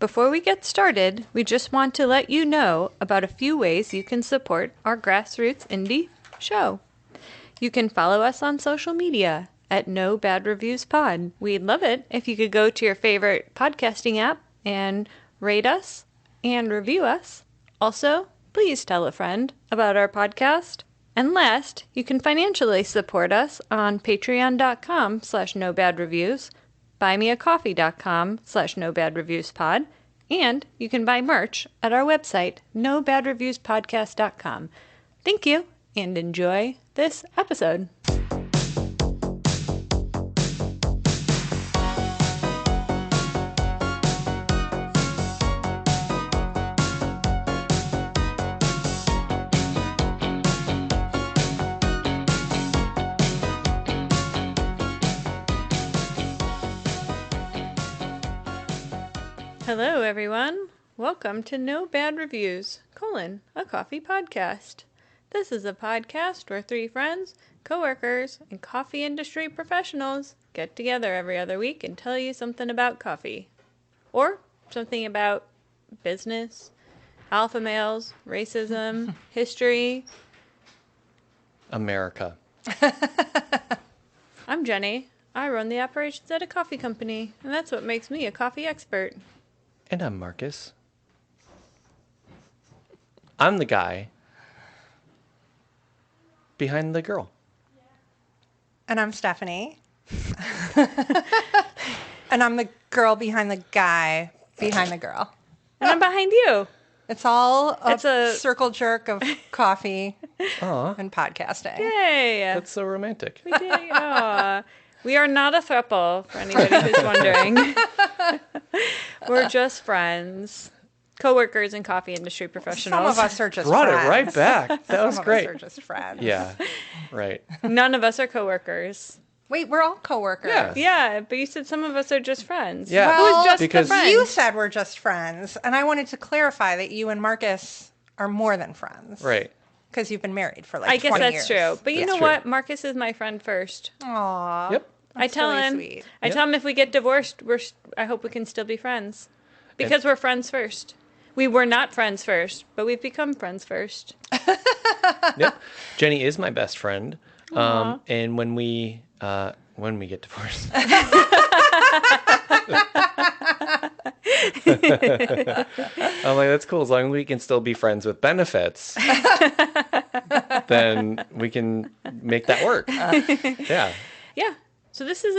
Before we get started, we just want to let you know about a few ways you can support our grassroots indie show. You can follow us on social media at No Bad Reviews Pod. We'd love it if you could go to your favorite podcasting app and rate us and review us. Also, please tell a friend about our podcast. And last, you can financially support us on patreon.com/nobadreviews, buymeacoffee.com/nobadreviewspod, and you can buy merch at our website, nobadreviewspodcast.com. Thank you, and enjoy this episode. Hello, everyone. Welcome to No Bad Reviews, a coffee podcast. This is a podcast where three friends, coworkers, and coffee industry professionals get together every other week and tell you something about coffee. Or something about business, alpha males, racism, history. America. I'm Jenny. I run the operations at a coffee company, and that's what makes me a coffee expert. And I'm Marcus. I'm the guy behind the girl. And I'm Stephanie. And I'm the girl behind the guy behind the girl. And I'm behind you. It's all It's a circle jerk of coffee Aw, and podcasting. Yay! that's so romantic. We did. Aw. We are not a throuple, for anybody who's wondering. We're just friends, coworkers, and coffee industry professionals. Some of us are just Brought friends. it right back. That was Some great. of us are just friends. Yeah, right. None of us are coworkers. Wait, we're all coworkers. Yeah. Yeah, but you said some of us are just friends. Yeah, Well, Who's just because the friend? You said we're just friends, and I wanted to clarify that you and Marcus are more than friends. Right. Because you've been married for like I guess 20 that's years. true. But you That's know true. what? Marcus is my friend first. Aw. Yep. I tell really him. sweet. I tell him if we get divorced, I hope we can still be friends, because we're friends first. We were not friends first, but we've become friends first. Yep. Jenny is my best friend. Aw. And when we get divorced. I'm like, that's cool. As long as we can still be friends with benefits, then we can make that work. Yeah. Yeah. So this is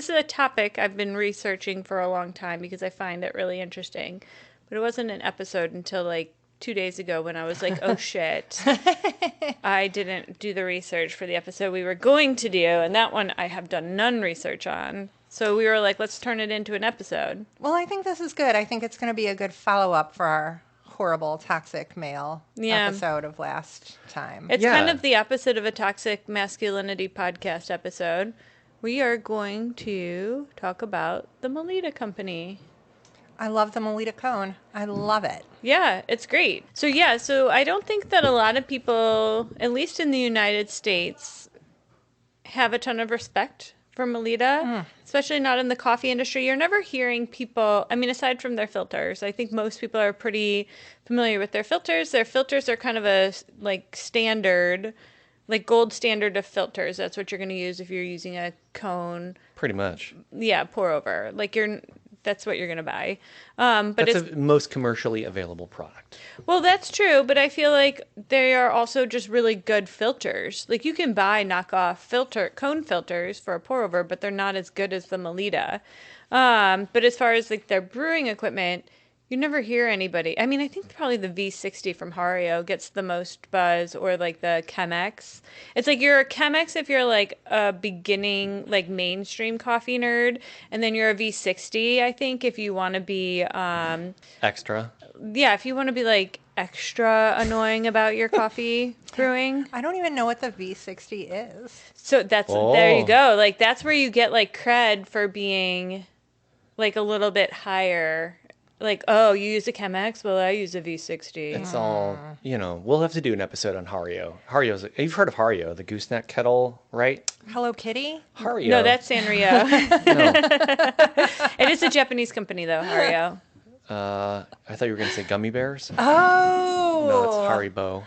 a topic I've been researching for a long time because I find it really interesting. But it wasn't an episode until like 2 days ago when I was like, oh shit. I didn't do the research for the episode we were going to do, and that one I have done none research on. So we were like, let's turn it into an episode. Well, I think this is good. I think it's going to be a good follow-up for our horrible toxic male episode of last time. It's Yeah. kind of the opposite of a toxic masculinity podcast episode. We are going to talk about the Melitta company. I love the Melitta cone. I love it. Yeah, it's great. So I don't think that a lot of people, at least in the United States, have a ton of respect for Melitta, especially not in the coffee industry. You're never hearing people, I mean, aside from their filters, I think most people are pretty familiar with their filters. Their filters are kind of a like standard, like gold standard of filters. That's what you're going to use if you're using a cone. Pretty much. Yeah, pour over. That's what you're going to buy. But That's it's the most commercially available product. Well, that's true, but I feel like they are also just really good filters. Like you can buy knockoff cone filters for a pour over, but they're not as good as the Melitta. But as far as like their brewing equipment, you never hear anybody. I mean, I think probably the V60 from Hario gets the most buzz, or like the Chemex. It's like you're a Chemex if you're like a beginning, like mainstream coffee nerd, and then you're a V60, I think, if you want to be Extra. yeah, if you want to be like extra annoying about your coffee brewing. I don't even know what the V60 is. So there you go. Like that's where you get like cred for being like a little bit higher. Like, oh, you use a Chemex? Well, I use a V60. It's all, we'll have to do an episode on Hario. You've heard of Hario, the gooseneck kettle, right? Hello Kitty? Hario. No, that's Sanrio. No. It is a Japanese company, though, Hario. I thought you were going to say gummy bears. Oh. No, it's Haribo.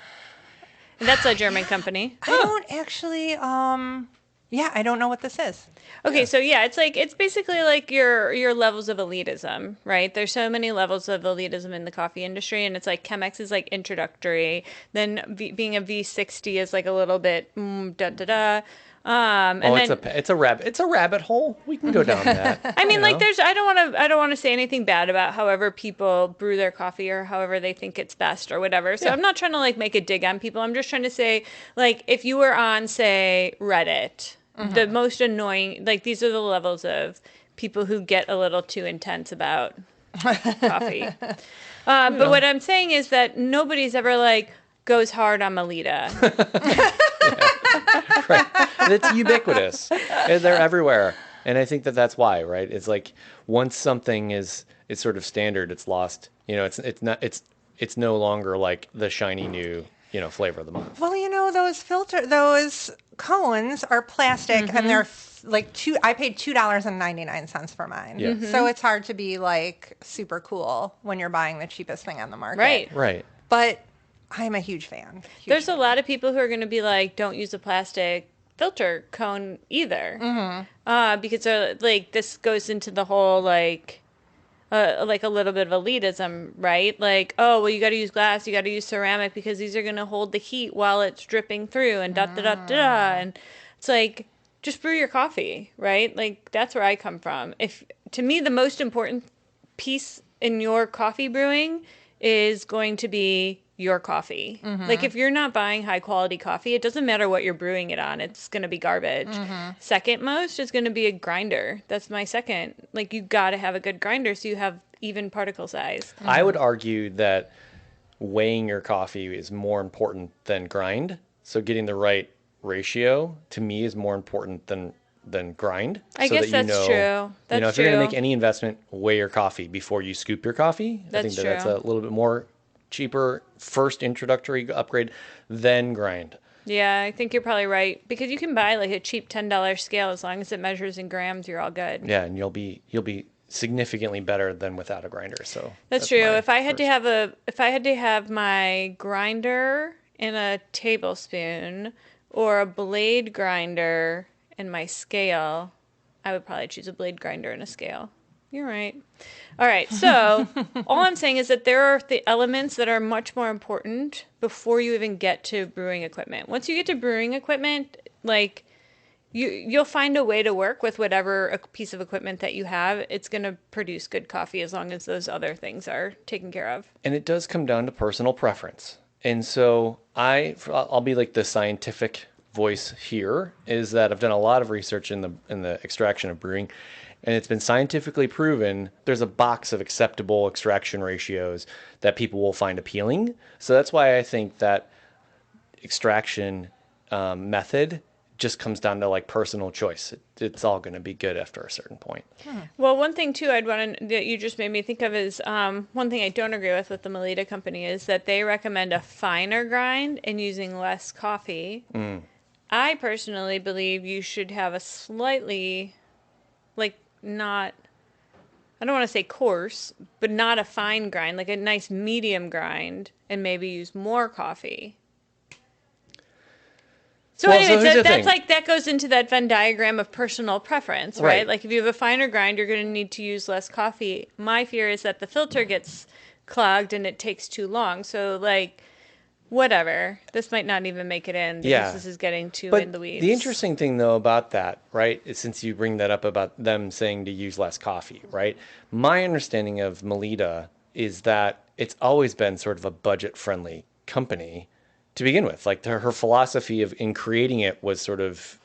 And that's a German company. I don't actually, yeah, I don't know what this is. Okay, so yeah, it's basically like your levels of elitism, right? There's so many levels of elitism in the coffee industry, and it's like Chemex is like introductory. Then being a V60 is like a little bit da da da. And then it's a rabbit hole. We can go down that. I mean, like, I don't want to say anything bad about however people brew their coffee or however they think it's best or whatever. So I'm not trying to like make a dig on people. I'm just trying to say, like, if you were on, say, Reddit, the most annoying, like, these are the levels of people who get a little too intense about coffee. But what I'm saying is that nobody's ever like goes hard on Melitta. Right. It's ubiquitous. And they're everywhere. And I think that's why, right? It's like once something is sort of standard, it's lost. It's no longer like the shiny new, flavor of the month. Well, those cones are plastic and they're I paid $2.99 for mine. Yeah. So it's hard to be like super cool when you're buying the cheapest thing on the market. Right. Right. But I'm a huge fan. There's a lot of people who are going to be like, don't use a plastic filter cone either. Because they're like, this goes into the whole like a little bit of elitism, right? Like, oh, well, you got to use glass, you got to use ceramic because these are going to hold the heat while it's dripping through and da da da da da. And it's like, just brew your coffee, right? Like, that's where I come from. To me, the most important piece in your coffee brewing is going to be your coffee. Like, if you're not buying high quality coffee, it doesn't matter what you're brewing it on. It's going to be garbage. Second most is going to be a grinder. That's my second. Like, you got to have a good grinder so you have even particle size. I would argue that weighing your coffee is more important than grind. So getting the right ratio to me is more important than grind. I guess that's true. That's if you're going to make any investment, weigh your coffee before you scoop your coffee. I think that's a little bit more cheaper first introductory upgrade than grind. Yeah, I think you're probably right because you can buy like a cheap $10 scale as long as it measures in grams. You're all good. Yeah, and you'll be significantly better than without a grinder. So that's true. If I had to have my grinder in a tablespoon or a blade grinder in my scale, I would probably choose a blade grinder and a scale. You're right. All right. So all I'm saying is that there are the elements that are much more important before you even get to brewing equipment. Once you get to brewing equipment, like you'll find a way to work with whatever piece of equipment that you have. It's going to produce good coffee as long as those other things are taken care of. And it does come down to personal preference. And so I'll be like the scientific voice here is that I've done a lot of research in the extraction of brewing, and it's been scientifically proven there's a box of acceptable extraction ratios that people will find appealing. So that's why I think that extraction method just comes down to like personal choice. It's all going to be good after a certain point. Well, one thing too that you just made me think of is one thing I don't agree with the Melitta company is that they recommend a finer grind and using less coffee. I personally believe you should have a slightly, I don't want to say coarse, but not a fine grind, like a nice medium grind, and maybe use more coffee. So anyways, that goes into that Venn diagram of personal preference, right? Like if you have a finer grind, you're going to need to use less coffee. My fear is that the filter gets clogged and it takes too long. So like, whatever. This might not even make it in because this is getting too in the weeds. The interesting thing though about that, right, is since you bring that up about them saying to use less coffee, right? My understanding of Melitta is that it's always been sort of a budget-friendly company to begin with. Like her philosophy in creating it was sort of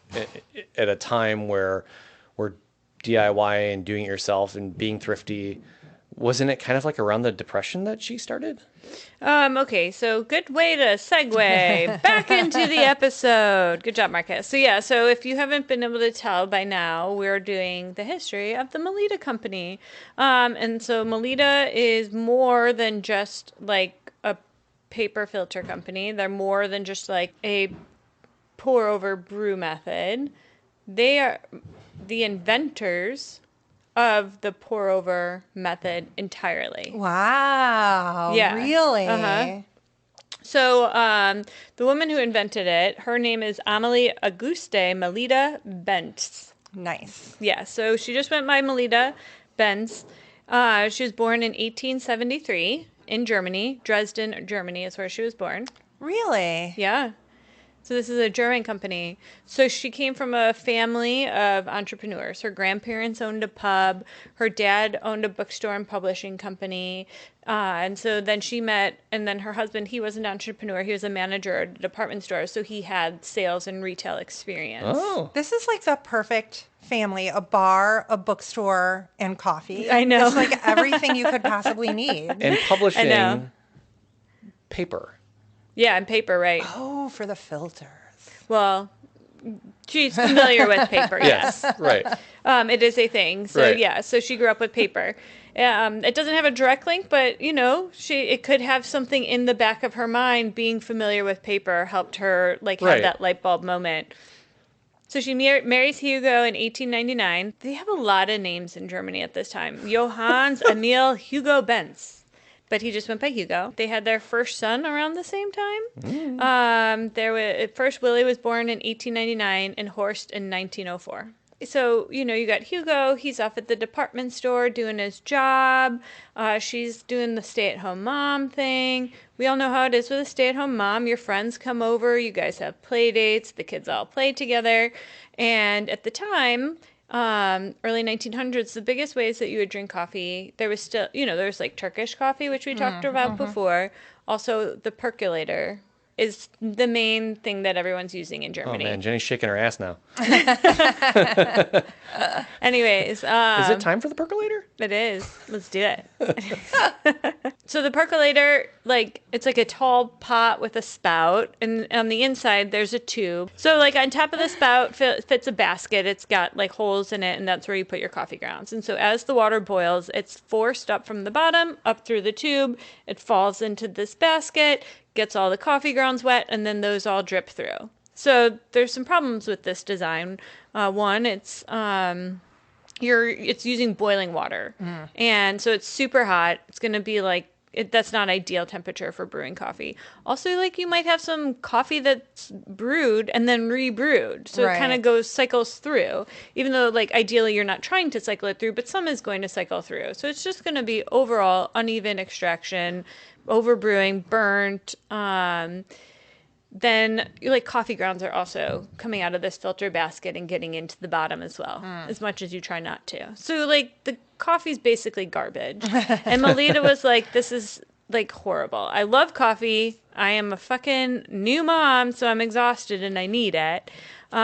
at a time where DIY and doing it yourself and being thrifty. Wasn't it kind of like around the Depression that she started? Okay, so good way to segue back into the episode. Good job, Marcus. So if you haven't been able to tell by now, we're doing the history of the Melitta company. And so Melitta is more than just like a paper filter company. They're more than just like a pour over brew method. They are the inventors of the pour over method entirely. Wow. Yeah. Really? Uh-huh. So the woman who invented it, her name is Amelie Auguste Melitta Bentz. Nice. Yeah, so she just went by Melitta Bentz. She was born in 1873 in Germany. Dresden, Germany is where she was born. Really? Yeah. So this is a German company. So she came from a family of entrepreneurs. Her grandparents owned a pub. Her dad owned a bookstore and publishing company. And so then she met, and then her husband, he was an entrepreneur. He was a manager at a department store. So he had sales and retail experience. Oh. This is like the perfect family, a bar, a bookstore, and coffee. I know. It's like everything you could possibly need. And I know. publishing paper. Yeah, and paper, right? Oh, for the filters. Well, she's familiar with paper, yes. Yes, right. It is a thing. So, Right. yeah, so she grew up with paper. It doesn't have a direct link, but, it could have something in the back of her mind. Being familiar with paper helped her, have Right. that light bulb moment. So she marries Hugo in 1899. They have a lot of names in Germany at this time. Johannes Emil Hugo Bentz. But he just went by Hugo. They had their first son around the same time. First Willie was born in 1899 and Horst in 1904. So, you got Hugo. He's off at the department store doing his job. She's doing the stay-at-home mom thing. We all know how it is with a stay-at-home mom. Your friends come over. You guys have play dates. The kids all play together. And at the time, early 1900s, the biggest ways that you would drink coffee, there was still, there's like Turkish coffee, which we talked about before. Also, the percolator is the main thing that everyone's using in Oh, Germany. man. Jenny's shaking her ass now. Anyways. Is it time for the percolator? It is. Let's do it. So the percolator, it's like a tall pot with a spout, and on the inside there's a tube. So on top of the spout fits a basket. It's got holes in it, and that's where you put your coffee grounds. And so as the water boils, it's forced up from the bottom, up through the tube. It falls into this basket, gets all the coffee grounds wet, and then those all drip through. So there's some problems with this design. One, it's using boiling water, and so it's super hot. It's going to be that's not ideal temperature for brewing coffee. Also, you might have some coffee that's brewed and then rebrewed, so Right. it kind of cycles through. Even though ideally you're not trying to cycle it through, but some is going to cycle through. So it's just going to be overall uneven extraction, overbrewing, burnt. Then coffee grounds are also coming out of this filter basket and getting into the bottom as well, as much as you try not to. So the coffee's basically garbage. And Melitta was this is horrible. I love coffee. I am a fucking new mom, so I'm exhausted and I need it. So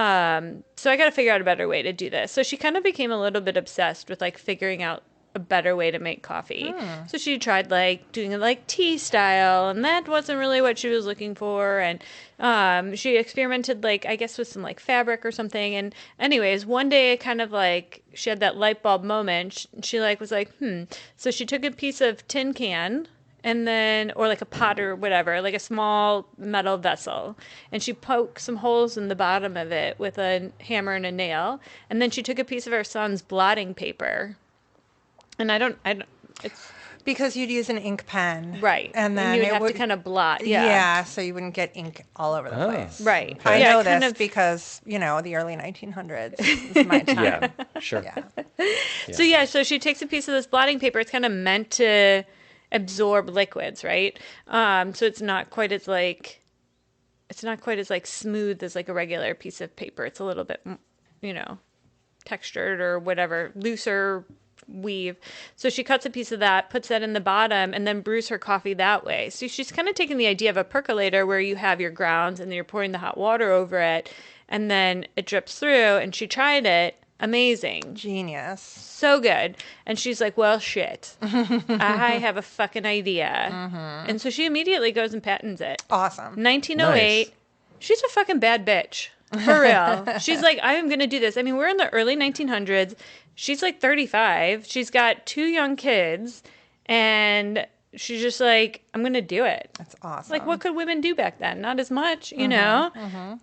I got to figure out a better way to do this. So she kind of became a little bit obsessed with figuring out a better way to make coffee. So she tried doing it tea style, and that wasn't really what she was looking for. And she experimented I guess with some fabric or something. And anyways, one day it kind of she had that light bulb moment. She was So she took a piece of tin can and then, or a pot or whatever, a small metal vessel, and she poked some holes in the bottom of it with a hammer and a nail. And then she took a piece of her son's blotting paper. And it's Because you'd use an ink pen. right. And then you would have to kind of blot. Yeah. Yeah, so you wouldn't get ink all over the place. Right. I Yeah, know kind this of- because, the early 1900s is my time. Yeah, sure. Yeah. So she takes a piece of this blotting paper. It's kind of meant to absorb liquids, right? So it's not quite as smooth as a regular piece of paper. It's a little bit, textured or whatever, looser weave. So she cuts a piece of that, puts that in the bottom, and then brews her coffee that way. So she's kind of taking the idea of a percolator where you have your grounds and then you're pouring the hot water over it, and then it drips through. And she tried it. Amazing. Genius. So good. And she's like, well, shit. I have a fucking idea. And so she immediately goes and patents it. Awesome. 1908. Nice. She's a fucking bad bitch. For real. She's like, I am going to do this. I mean, we're in the early 1900s. She's 35. She's got 2 young kids. And she's just like, I'm going to do it. That's awesome. What could women do back then? Not as much, you know?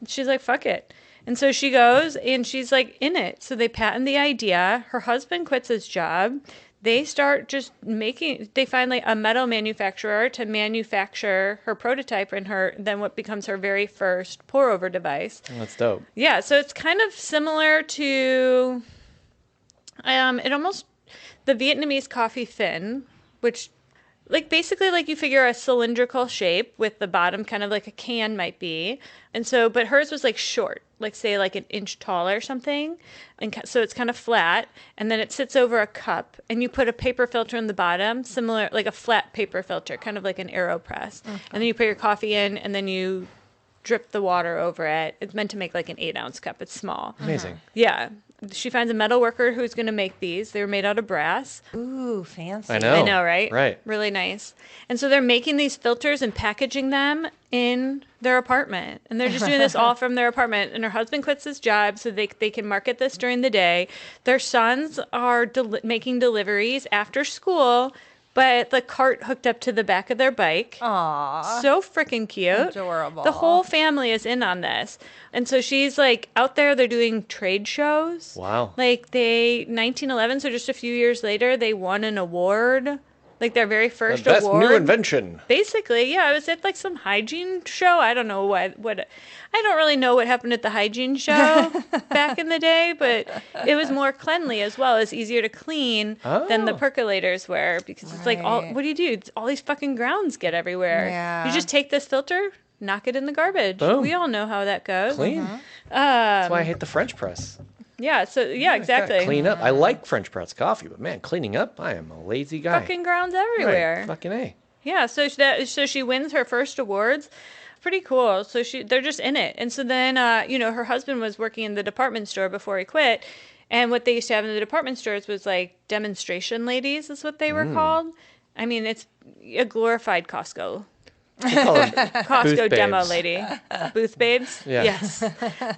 She's like, fuck it. And so she goes and she's like in it. So they patent the idea. Her husband quits his job. They start just they find like a metal manufacturer to manufacture her prototype and then what becomes her very first pour over device. That's dope. Yeah. So it's kind of similar to, the Vietnamese coffee fin, which like basically like you figure a cylindrical shape with the bottom kind of like a can might be. And so, but hers was like short, like say like an inch tall or something. And so it's kind of flat and then it sits over a cup and you put a paper filter in the bottom, similar, like a flat paper filter, kind of like an AeroPress. And then you put your coffee in and then you drip the water over it. It's meant to make like an 8-ounce cup. It's small. Amazing. Yeah. She finds a metal worker who's going to make these. They were made out of brass. Ooh, fancy. I know, right? Right. Really nice. And so they're making these filters and packaging them in their apartment. And they're just doing this all from their apartment. And her husband quits his job so they can market this during the day. Their sons are making deliveries after school, but the cart hooked up to the back of their bike. Aww. So freaking cute. Adorable. The whole family is in on this. And so she's like out there, they're doing trade shows. Wow. Like 1911, so just a few years later, they won an award. Like their very first The best award. new invention. Basically, yeah. It was at like some hygiene show. I don't know what I don't really know what happened at the hygiene show back in the day, but it was more cleanly as well. It's easier to clean than the percolators were because it's like what do you do? All these fucking grounds get everywhere. Yeah. You just take this filter, knock it in the garbage. Boom. We all know how that goes. Clean. That's why I hate the French press. Yeah, so yeah, exactly. Clean up. I like French press coffee, but man, cleaning up, I am a lazy guy. Fucking grounds everywhere. Right. Fucking A. Yeah, so she wins her first awards. Pretty cool. So they're just in it. And so then her husband was working in the department store before he quit. And what they used to have in the department stores was like demonstration ladies is what they were called. I mean, it's a glorified Costco. We call them Costco booth demo babes. lady. Booth babes? Yeah. Yes.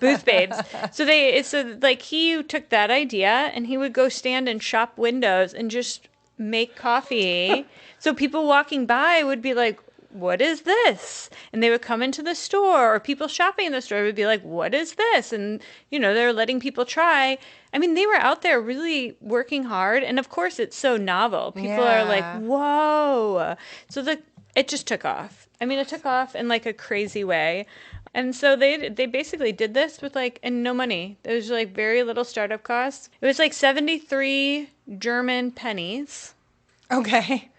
Booth babes. So he took that idea and he would go stand in shop windows and just make coffee. So people walking by would be like, what is this? And they would come into the store, or people shopping in the store would be like, what is this? And, they're letting people try. I mean, they were out there really working hard. And of course, it's so novel. People are like, whoa. So it just took off. I mean, it took off in like a crazy way. And so they basically did this with and no money. There was like very little startup costs. It was like 73 German pennies. Okay.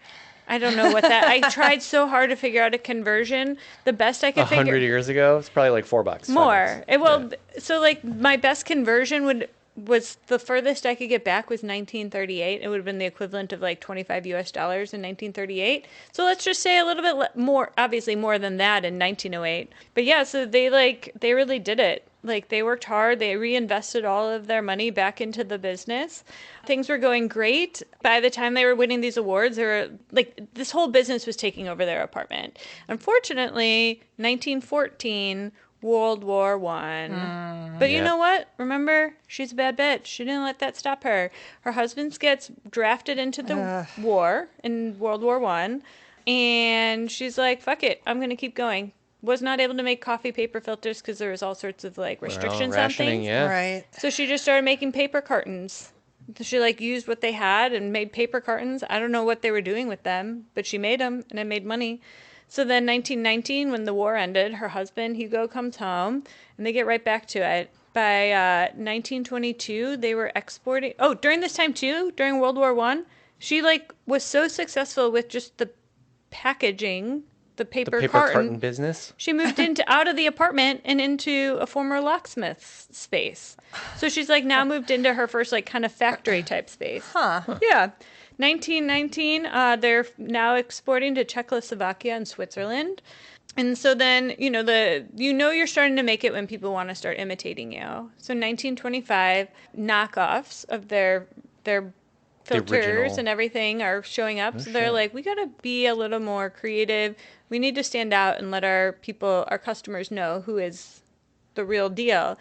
I don't know what that. I tried so hard to figure out a conversion. The best I could figure. 100 years ago, it's probably like $4. More. $5. So like my best conversion was the furthest I could get back was 1938. It would have been the equivalent of like $25 in 1938. So let's just say a little bit more, obviously more than that in 1908. But yeah, so they really did it. Like they worked hard. They reinvested all of their money back into the business. Things were going great. By the time they were winning these awards, they were like this whole business was taking over their apartment. Unfortunately, 1914, World War I. But you know what? Remember, she's a bad bitch. She didn't let that stop her. Her husband gets drafted into the war in World War I, and she's like, "Fuck it, I'm gonna keep going." Was not able to make coffee paper filters because there was all sorts of like restrictions on things. Yeah. Right. So she just started making paper cartons. She used what they had and made paper cartons. I don't know what they were doing with them, but she made them and it made money. So then 1919, when the war ended, her husband, Hugo, comes home and they get right back to it. By 1922, they were exporting. Oh, during this time too, during World War I, she was so successful with just the packaging, the paper carton business. She moved out of the apartment and into a former locksmith's space. So she's now moved into her first kind of factory type space. Huh. Yeah. 1919, they're now exporting to Czechoslovakia and Switzerland. And so then, you're starting to make it when people want to start imitating you. So 1925, knockoffs of their filters and everything are showing up. So they're like, we got to be a little more creative. We need to stand out and let our customers know who is the real deal.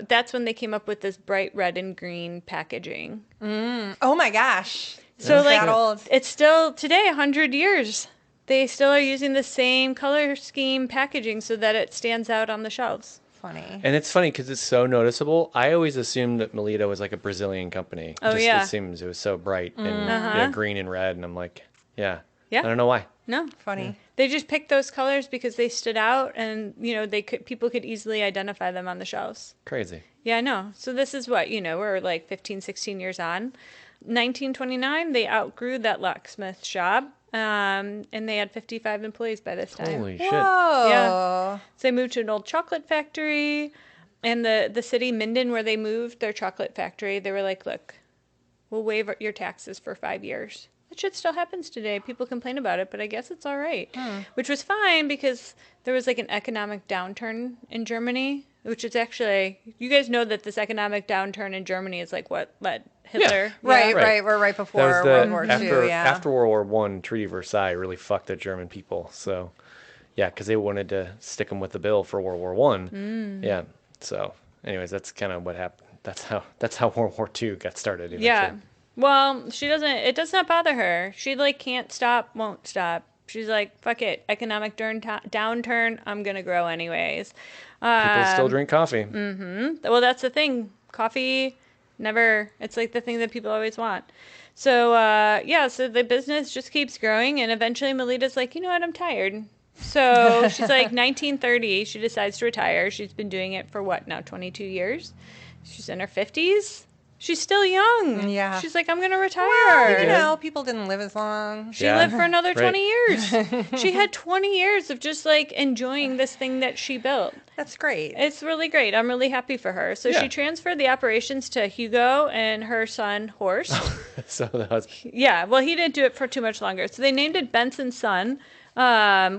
That's when they came up with this bright red and green packaging. Oh my gosh. So that old. It's still today, 100 years. They still are using the same color scheme packaging so that it stands out on the shelves. Funny. And it's funny because it's so noticeable. I always assumed that Melitta was like a Brazilian company. Oh, Just yeah. it seems it was so bright and green and red, and I'm like, yeah, Yeah. I don't know why. No. Funny. They just picked those colors because they stood out, and people could easily identify them on the shelves. Crazy. Yeah, I know. So this is what, we're like 15, 16 years on. 1929, they outgrew that locksmith shop, and they had 55 employees by this time. Holy shit. Whoa. Yeah. So they moved to an old chocolate factory, and the city, Minden, where they moved their chocolate factory, they were like, look, we'll waive your taxes for 5 years. That shit still happens today. People complain about it, but I guess it's all right. Which was fine because there was like an economic downturn in Germany, which is actually, you guys know that this economic downturn in Germany is like what led Hitler. Right. Right. We're right That before was World War after, II. Yeah. after World War One, Treaty of Versailles really fucked the German people. So, yeah, because they wanted to stick them with the bill for World War One. Yeah. So, anyways, that's kind of what happened. That's how World War II got started. Eventually. Yeah. Well, it does not bother her. She like can't stop, won't stop. She's like, fuck it, economic downturn, I'm going to grow anyways. People still drink coffee. Well, that's the thing. Coffee, never, it's like the thing that people always want. So, so the business just keeps growing, and eventually Melitta's like, you know what, I'm tired. So she's like, 1930, she decides to retire. She's been doing it for what now, 22 years? She's in her 50s. She's still young. Yeah. She's like, I'm going to retire. Well, people didn't live as long. She lived for another 20 years. She had 20 years of just like enjoying this thing that she built. That's great. It's really great. I'm really happy for her. So she transferred the operations to Hugo and her son, Horst. So the husband. Yeah, well, he didn't do it for too much longer. So they named it Bentz and Son,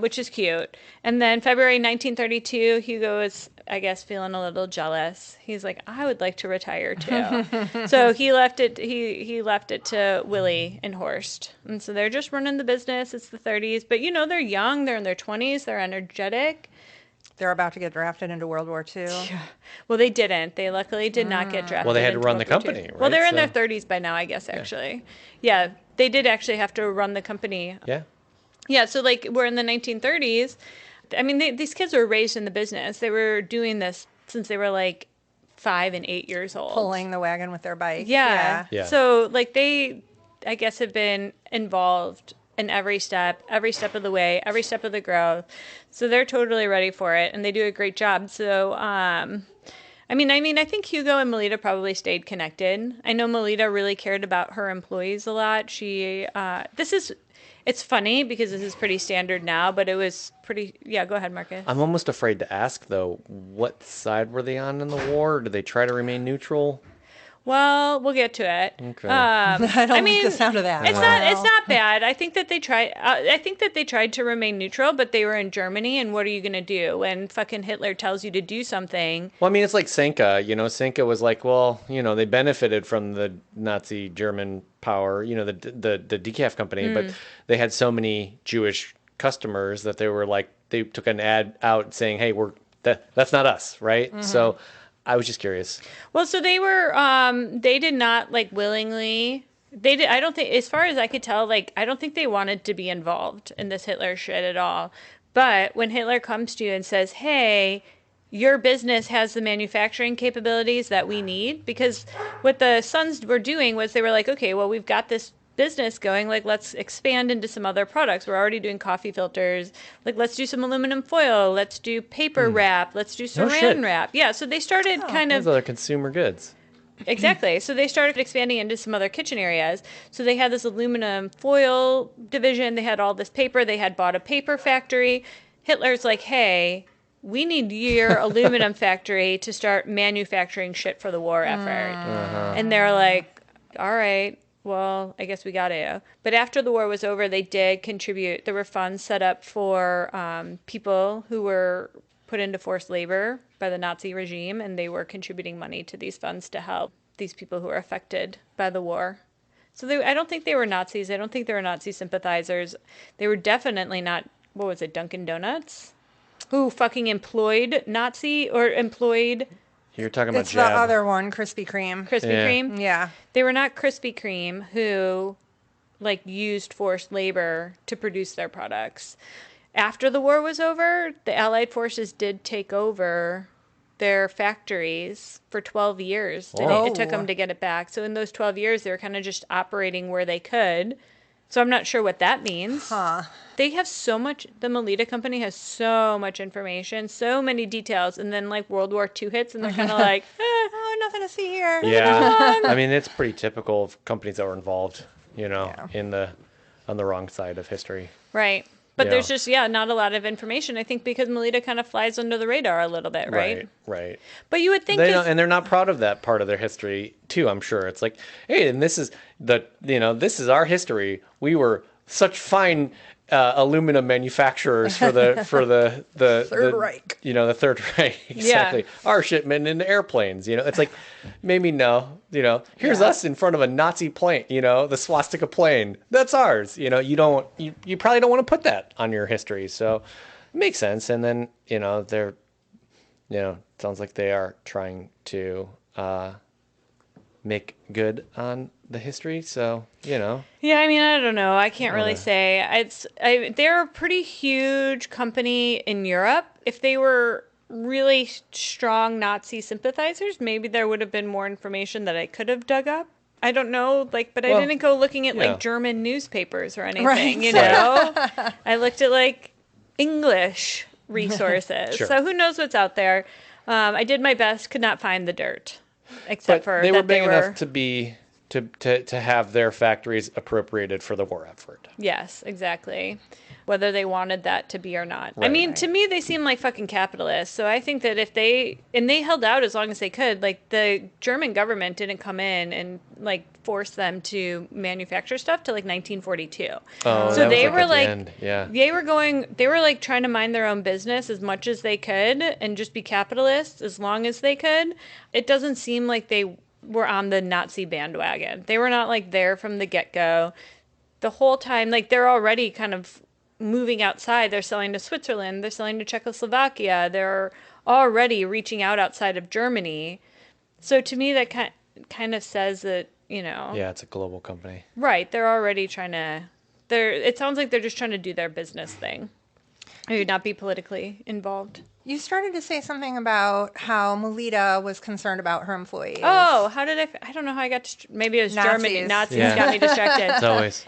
which is cute. And then February 1932, Hugo is, I guess, feeling a little jealous. He's like, I would like to retire too. So he left it. He left it to Willie and Horst, and so they're just running the business. It's the 30s, but they're young. They're in their 20s. They're energetic. They're about to get drafted into World War II. Yeah. Well, they didn't. They luckily did not get drafted. Well, they had to into run World the War II. company, right? Well, they're in their 30s by now, I guess. Actually, yeah, they did actually have to run the company. Yeah. Yeah, so like we're in the 1930s. I mean, these kids were raised in the business. They were doing this since they were like 5 and 8 years old. Pulling the wagon with their bike. Yeah. Yeah. So like they, I guess, have been involved in every step of the way, every step of the growth. So they're totally ready for it, and they do a great job. So, I think Hugo and Melitta probably stayed connected. I know Melitta really cared about her employees a lot. It's funny because this is pretty standard now, but it was pretty, go ahead, Marcus. I'm almost afraid to ask, though, what side were they on in the war? Did they try to remain neutral? Well, we'll get to it. Okay. I don't like the sound of that. It's not bad. I think that they tried. I think that they tried to remain neutral, but they were in Germany, and what are you gonna do when fucking Hitler tells you to do something? Well, I mean, it's like Senka. Senka was like, well, they benefited from the Nazi German power. The decaf company, but they had so many Jewish customers that they were like, they took an ad out saying, hey, that's not us, right? Mm-hmm. So I was just curious. Well, so they were, they did not like willingly, I don't think, as far as I could tell, like, I don't think they wanted to be involved in this Hitler shit at all. But when Hitler comes to you and says, hey, your business has the manufacturing capabilities that we need, because what the Sons were doing was they were like, okay, well, we've got this business going, like, let's expand into some other products. We're already doing coffee filters, like, let's do some aluminum foil, let's do paper wrap, let's do saran wrap. Yeah, so they started Those other consumer goods. Exactly. So they started expanding into some other kitchen areas. So they had this aluminum foil division, they had all this paper, they had bought a paper factory. Hitler's like, hey, we need your aluminum factory to start manufacturing shit for the war effort. And they're like, all right, well, I guess we got to. But after the war was over, they did contribute. There were funds set up for people who were put into forced labor by the Nazi regime, and they were contributing money to these funds to help these people who were affected by the war. So I don't think they were Nazis. I don't think they were Nazi sympathizers. They were definitely not, what was it, Dunkin' Donuts? Who fucking employed Nazi or employed... You're talking about It's Jab. the other one, Krispy Kreme. Krispy Kreme? Yeah. They were not Krispy Kreme who, like, used forced labor to produce their products. After the war was over, the Allied forces did take over their factories for 12 years. It took them to get it back. So in those 12 years, they were kind of just operating where they could. So I'm not sure what that means. They have so much, the Melitta company has so much information, so many details. And then like World War II hits and they're kind of like, Oh, nothing to see here. Yeah. I mean, it's pretty typical of companies that were involved, on the wrong side of history. right. But there's just, not a lot of information. I think because Melitta kind of flies under the radar a little bit, right? Right. But you would think And they're not proud of that part of their history too, I'm sure. It's like, hey, and this is this is our history. We were such fine aluminum manufacturers for the Third Reich. The Third Reich, exactly. Our shipment into airplanes. It's like, maybe no. Here's us in front of a Nazi plane. The swastika plane. That's ours. You probably don't want to put that on your history. So it makes sense. And then they're sounds like they are trying to make good on the history. So Yeah, I mean, I don't know. I can't really say. They're a pretty huge company in Europe. If they were really strong Nazi sympathizers, maybe there would have been more information that I could have dug up. I don't know, but I didn't go looking at like German newspapers or anything, Right. I looked at English resources. Sure. So who knows what's out there. I did my best, could not find the dirt, except for they that were big enough to be to have their factories appropriated for the war effort. Yes, exactly. Whether they wanted that to be or not. Right. I mean, to me, they seem like fucking capitalists. So I think that if they held out as long as they could, like the German government didn't come in and like force them to manufacture stuff till like 1942. Oh, so they was, were at the like, end. Yeah. they were like trying to mind their own business as much as they could and just be capitalists as long as they could. It doesn't seem like they were on the Nazi bandwagon. They were not like there from the get-go. The whole time, like they're already kind of moving outside. They're selling to Switzerland. They're selling to Czechoslovakia. They're already reaching out outside of Germany. So to me, that kind of says that, Yeah, it's a global company. Right. They're already trying to, it sounds like they're just trying to do their business thing. Maybe not be politically involved. You started to say something about how Melitta was concerned about her employees. Oh, how did I don't know how I got maybe it was Germany. Nazis got me distracted. It's always.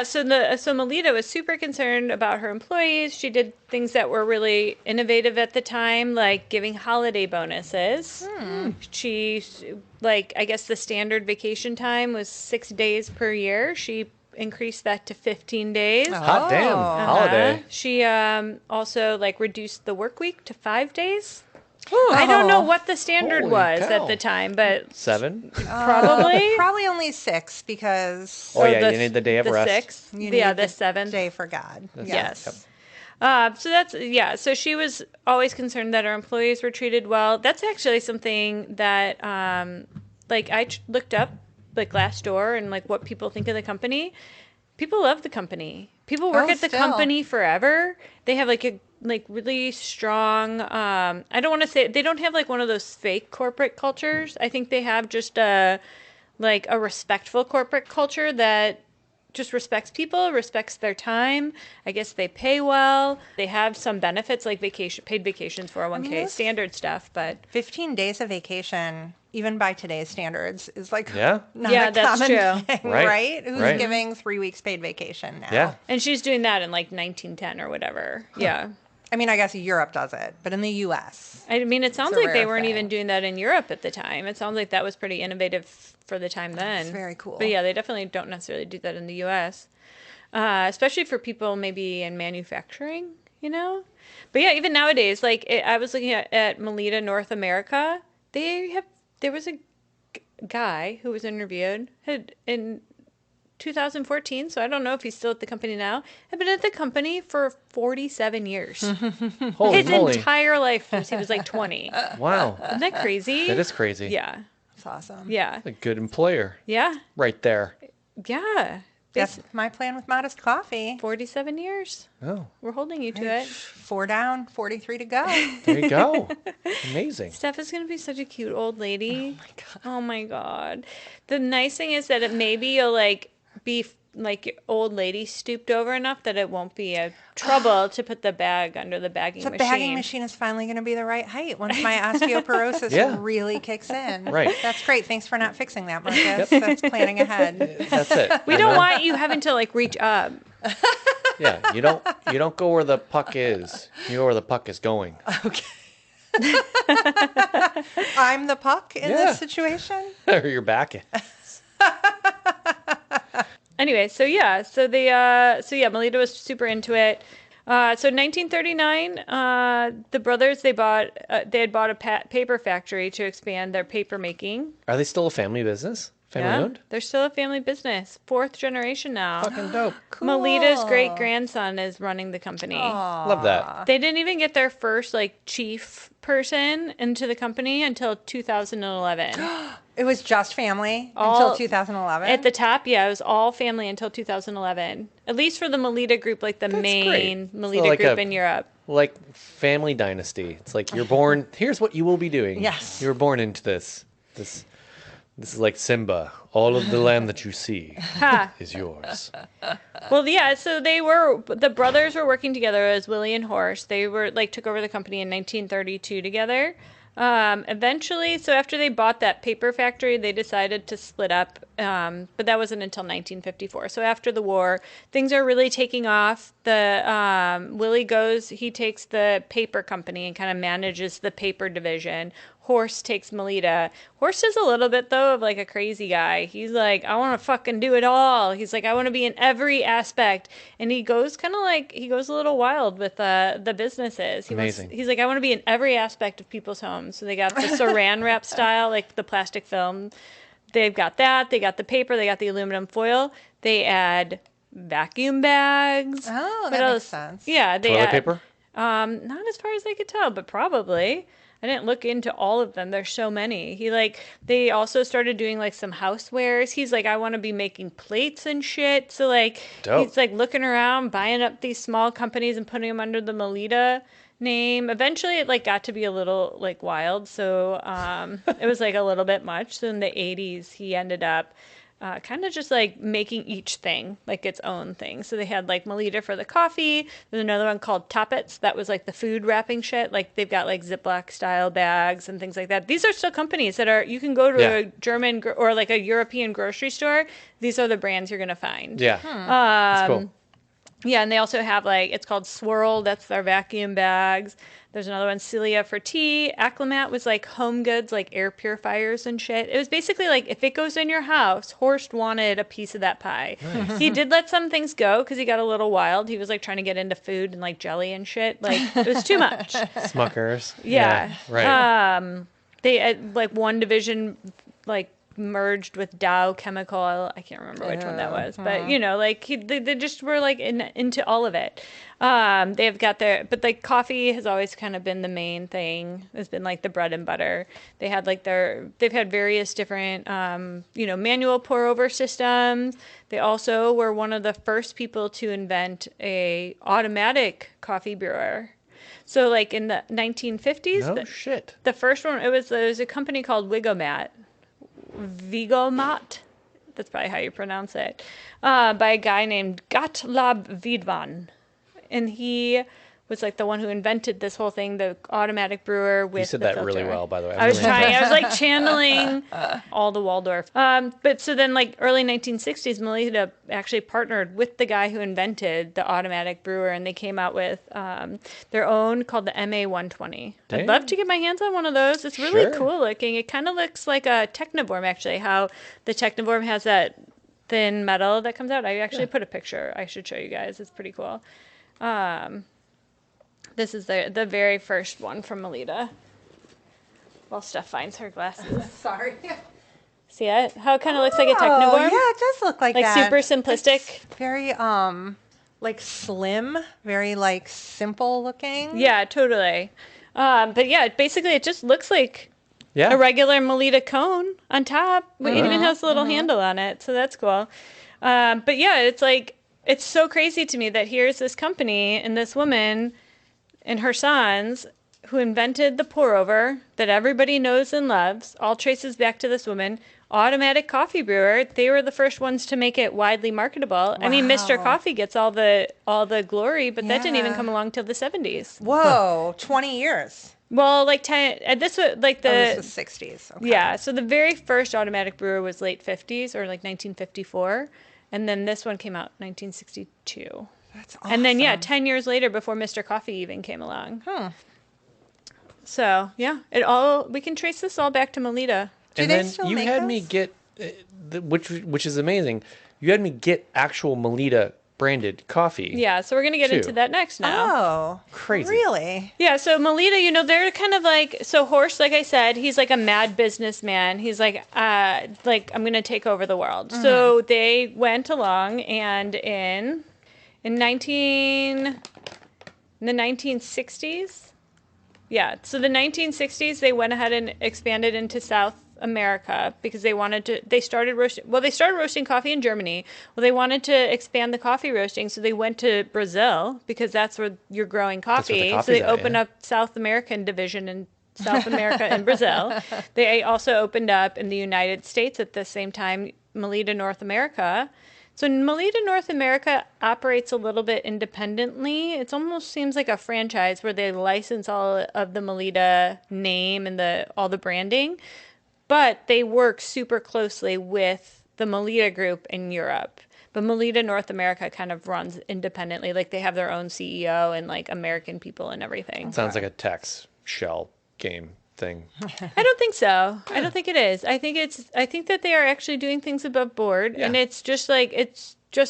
So Melitta was super concerned about her employees. She did things that were really innovative at the time, like giving holiday bonuses. She, I guess the standard vacation time was 6 days per year. She increased that to 15 days. Hot damn. Holiday. She also reduced the work week to 5 days. I don't know what the standard Holy was cow. at the time, but 7. probably. Probably only 6 because Oh, yeah, you need the day of the rest. 6th. you Yeah, need the 7th. day for God. Yes. So that's, so she was always concerned that her employees were treated well. That's actually something that, I looked up, Glassdoor and what people think of the company. People love the company. People work at the company forever. They have a really strong, I don't want to say, they don't have one of those fake corporate cultures. I think they have just a respectful corporate culture that just respects people, respects their time. I guess they pay well. They have some benefits like paid vacations, 401k, standard stuff, but 15 days of vacation, even by today's standards, is not Yeah, a that's common true. thing, Right. right? Who's Right. giving 3 weeks paid vacation now? Yeah. and she's doing that in 1910 or whatever. Yeah. I mean, I guess Europe does it, but in the U.S. I mean, it sounds It's a like they rare weren't thing. even doing that in Europe at the time. It sounds like that was pretty innovative for the time then. That's very cool. But yeah, they definitely don't necessarily do that in the U.S., especially for people maybe in manufacturing, But yeah, even nowadays, I was looking at Melitta North America. There was a guy who was interviewed in 2014, so I don't know if he's still at the company now. I've been at the company for 47 years. Holy His moly. entire life since he was 20. Wow. Isn't that crazy? That is crazy. Yeah. That's awesome. Yeah. A good employer. Yeah. Right there. Yeah. That's my plan with Modest Coffee. 47 years. Oh, We're holding you to it. 4 down, 43 to go. there you go. Amazing. Steph is going to be such a cute old lady. Oh my God. Oh my God. The nice thing is that maybe you'll be like old lady stooped over enough that it won't be a trouble to put the bag under the bagging The machine. bagging machine is finally going to be the right height once my osteoporosis Yeah. really kicks in. Right. That's great. Thanks for not fixing that, Marcus. That's planning ahead. That's it. We don't want you having to like reach up. Yeah, you don't go where the puck is. You go where the puck is going. Okay. I'm the puck in Yeah. this situation. Or your back is. Anyway, Melitta was super into it. So 1939, the brothers they had bought a paper factory to expand their paper making. Are they still a family business? Family owned? They're still a family business, 4th generation now. Fucking dope. Cool. Melitta's great grandson is running the company. Love that. They didn't even get their first like chief person into the company until 2011. It was just family until 2011. At the top, it was all family until 2011. At least for the Melitta group, like the main great. Melitta So like group in Europe. Like family dynasty. It's like you're born. Here's what you will be doing. Yes. You were born into this. This is like Simba. All of the land that you see is yours. Well, yeah. So the brothers were working together as Willie and Horst. They were like took over the company in 1932 together. Eventually, so after they bought that paper factory, they decided to split up, but that wasn't until 1954. So after the war, things are really taking off. Willie he takes the paper company and kind of manages the paper division. Horst takes Melitta. Horst is a little bit, though, of like a crazy guy. He's like, I want to fucking do it all. He's like, I want to be in every aspect. And he goes a little wild with the businesses. Amazing. He's like, I want to be in every aspect of people's homes. So they got the saran wrap style, like the plastic film. They've got that. They got the paper. They got the aluminum foil. They add vacuum bags. Oh, that makes sense. Yeah. They Toilet add, paper? not as far as I could tell, but probably. I didn't look into all of them. There's so many. They also started doing like some housewares. He's like, I want to be making plates and shit. So like, Dope. He's like looking around, buying up these small companies and putting them under the Melitta name. Eventually it like got to be a little like wild. So it was like a little bit much. So in the 80s, he ended up kind of just like making each thing like its own thing. So they had like Melitta for the coffee. There's another one called Toppets. That was like the food wrapping shit. Like they've got like Ziploc style bags and things like that. These are still companies that you can go to a German or like a European grocery store. These are the brands you're going to find. Yeah. That's cool. Yeah, and they also have like, it's called Swirl. That's their vacuum bags. There's another one, Celia for tea. Acclimat was like home goods, like air purifiers and shit. It was basically like, if it goes in your house, Horst wanted a piece of that pie. Nice. He did let some things go because he got a little wild. He was like trying to get into food and like jelly and shit. Like it was too much. Smuckers. Yeah. Right. They like one division like merged with Dow Chemical. I can't remember which one that was, but you know, like they just were like into all of it. They've got but like coffee has always kind of been the main thing. It's been like the bread and butter. They had like they've had various different, manual pour over systems. They also were one of the first people to invent a automatic coffee brewer. So like in the 1950s, the first one, it was a company called Wigomat. That's probably how you pronounce it, by a guy named Gottlob Wiedmann. And he was like the one who invented this whole thing, the automatic brewer with You said the that filter. really well, by the way. I was trying. I was like channeling all the Waldorf. But so then like early 1960s, Melitta actually partnered with the guy who invented the automatic brewer, and they came out with their own called the MA120. Dang. I'd love to get my hands on one of those. It's really Sure. cool looking. It kind of looks like a Technovorm, actually, how the Technovorm has that thin metal that comes out. I actually put a picture. I should show you guys. It's pretty cool. This is the very first one from Melitta. While Steph finds her glasses. Sorry. See it? How it kind of looks like a Technovorm? Yeah, it does look like that. Like super simplistic. It's very like slim, very like simple looking. Yeah, totally. But yeah, basically it just looks like a regular Melitta cone on top. But it even has a little handle on it, so that's cool. But yeah, it's so crazy to me that here's this company and this woman and her sons who invented the pour over that everybody knows and loves, all traces back to this woman, automatic coffee brewer. They were the first ones to make it widely marketable. I mean, Mr. Wow. Coffee gets all the glory, but that didn't even Yeah. come along till the 70s. Whoa, 20 years. Well, like 10, this was like This was 60s. Okay. yeah, so the very first automatic brewer was late 50s or like 1954, and then this one came out 1962. That's awesome. And then, 10 years later, before Mr. Coffee even came along. So, yeah, we can trace this all back to Melitta. And they then still you make had those? me get, which is amazing. You had me get actual Melitta branded coffee. Yeah, so we're going to get Two. into that next now. Oh, Crazy. Really? Yeah, so Melitta, they're kind of like, so Horst, like I said, he's like a mad businessman. He's like I'm going to take over the world. So they went along and in the 1960s, so the 1960s, they went ahead and expanded into South America because they started roasting coffee in Germany. Well, they wanted to expand the coffee roasting, so they went to Brazil because that's where you're growing coffee. So they opened up South American division in South America and Brazil. They also opened up in the United States at the same time, Melitta North America. So Melitta North America operates a little bit independently. It almost seems like a franchise where they license all of the Melitta name and all the branding, but they work super closely with the Melitta group in Europe. But Melitta North America kind of runs independently. Like they have their own CEO and like American people and everything. Sounds like a tax shell game thing. I don't think so. I don't think it is. I think that they are actually doing things above board, and it's just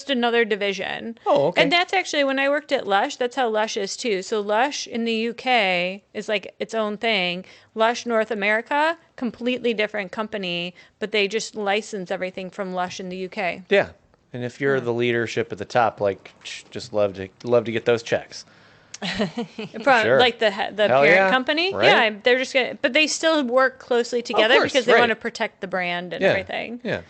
another division. Oh, okay. And that's actually when I worked at Lush, that's how Lush is too. So Lush in the UK is like its own thing. Lush North America, completely different company, but they just license everything from Lush in the UK. Yeah. And if you're the leadership at the top, like, just love to get those checks. From Sure. like the Hell parent yeah. company, Right. they're just gonna, but they still work closely together course, because they right. want to protect the brand and everything. Yeah.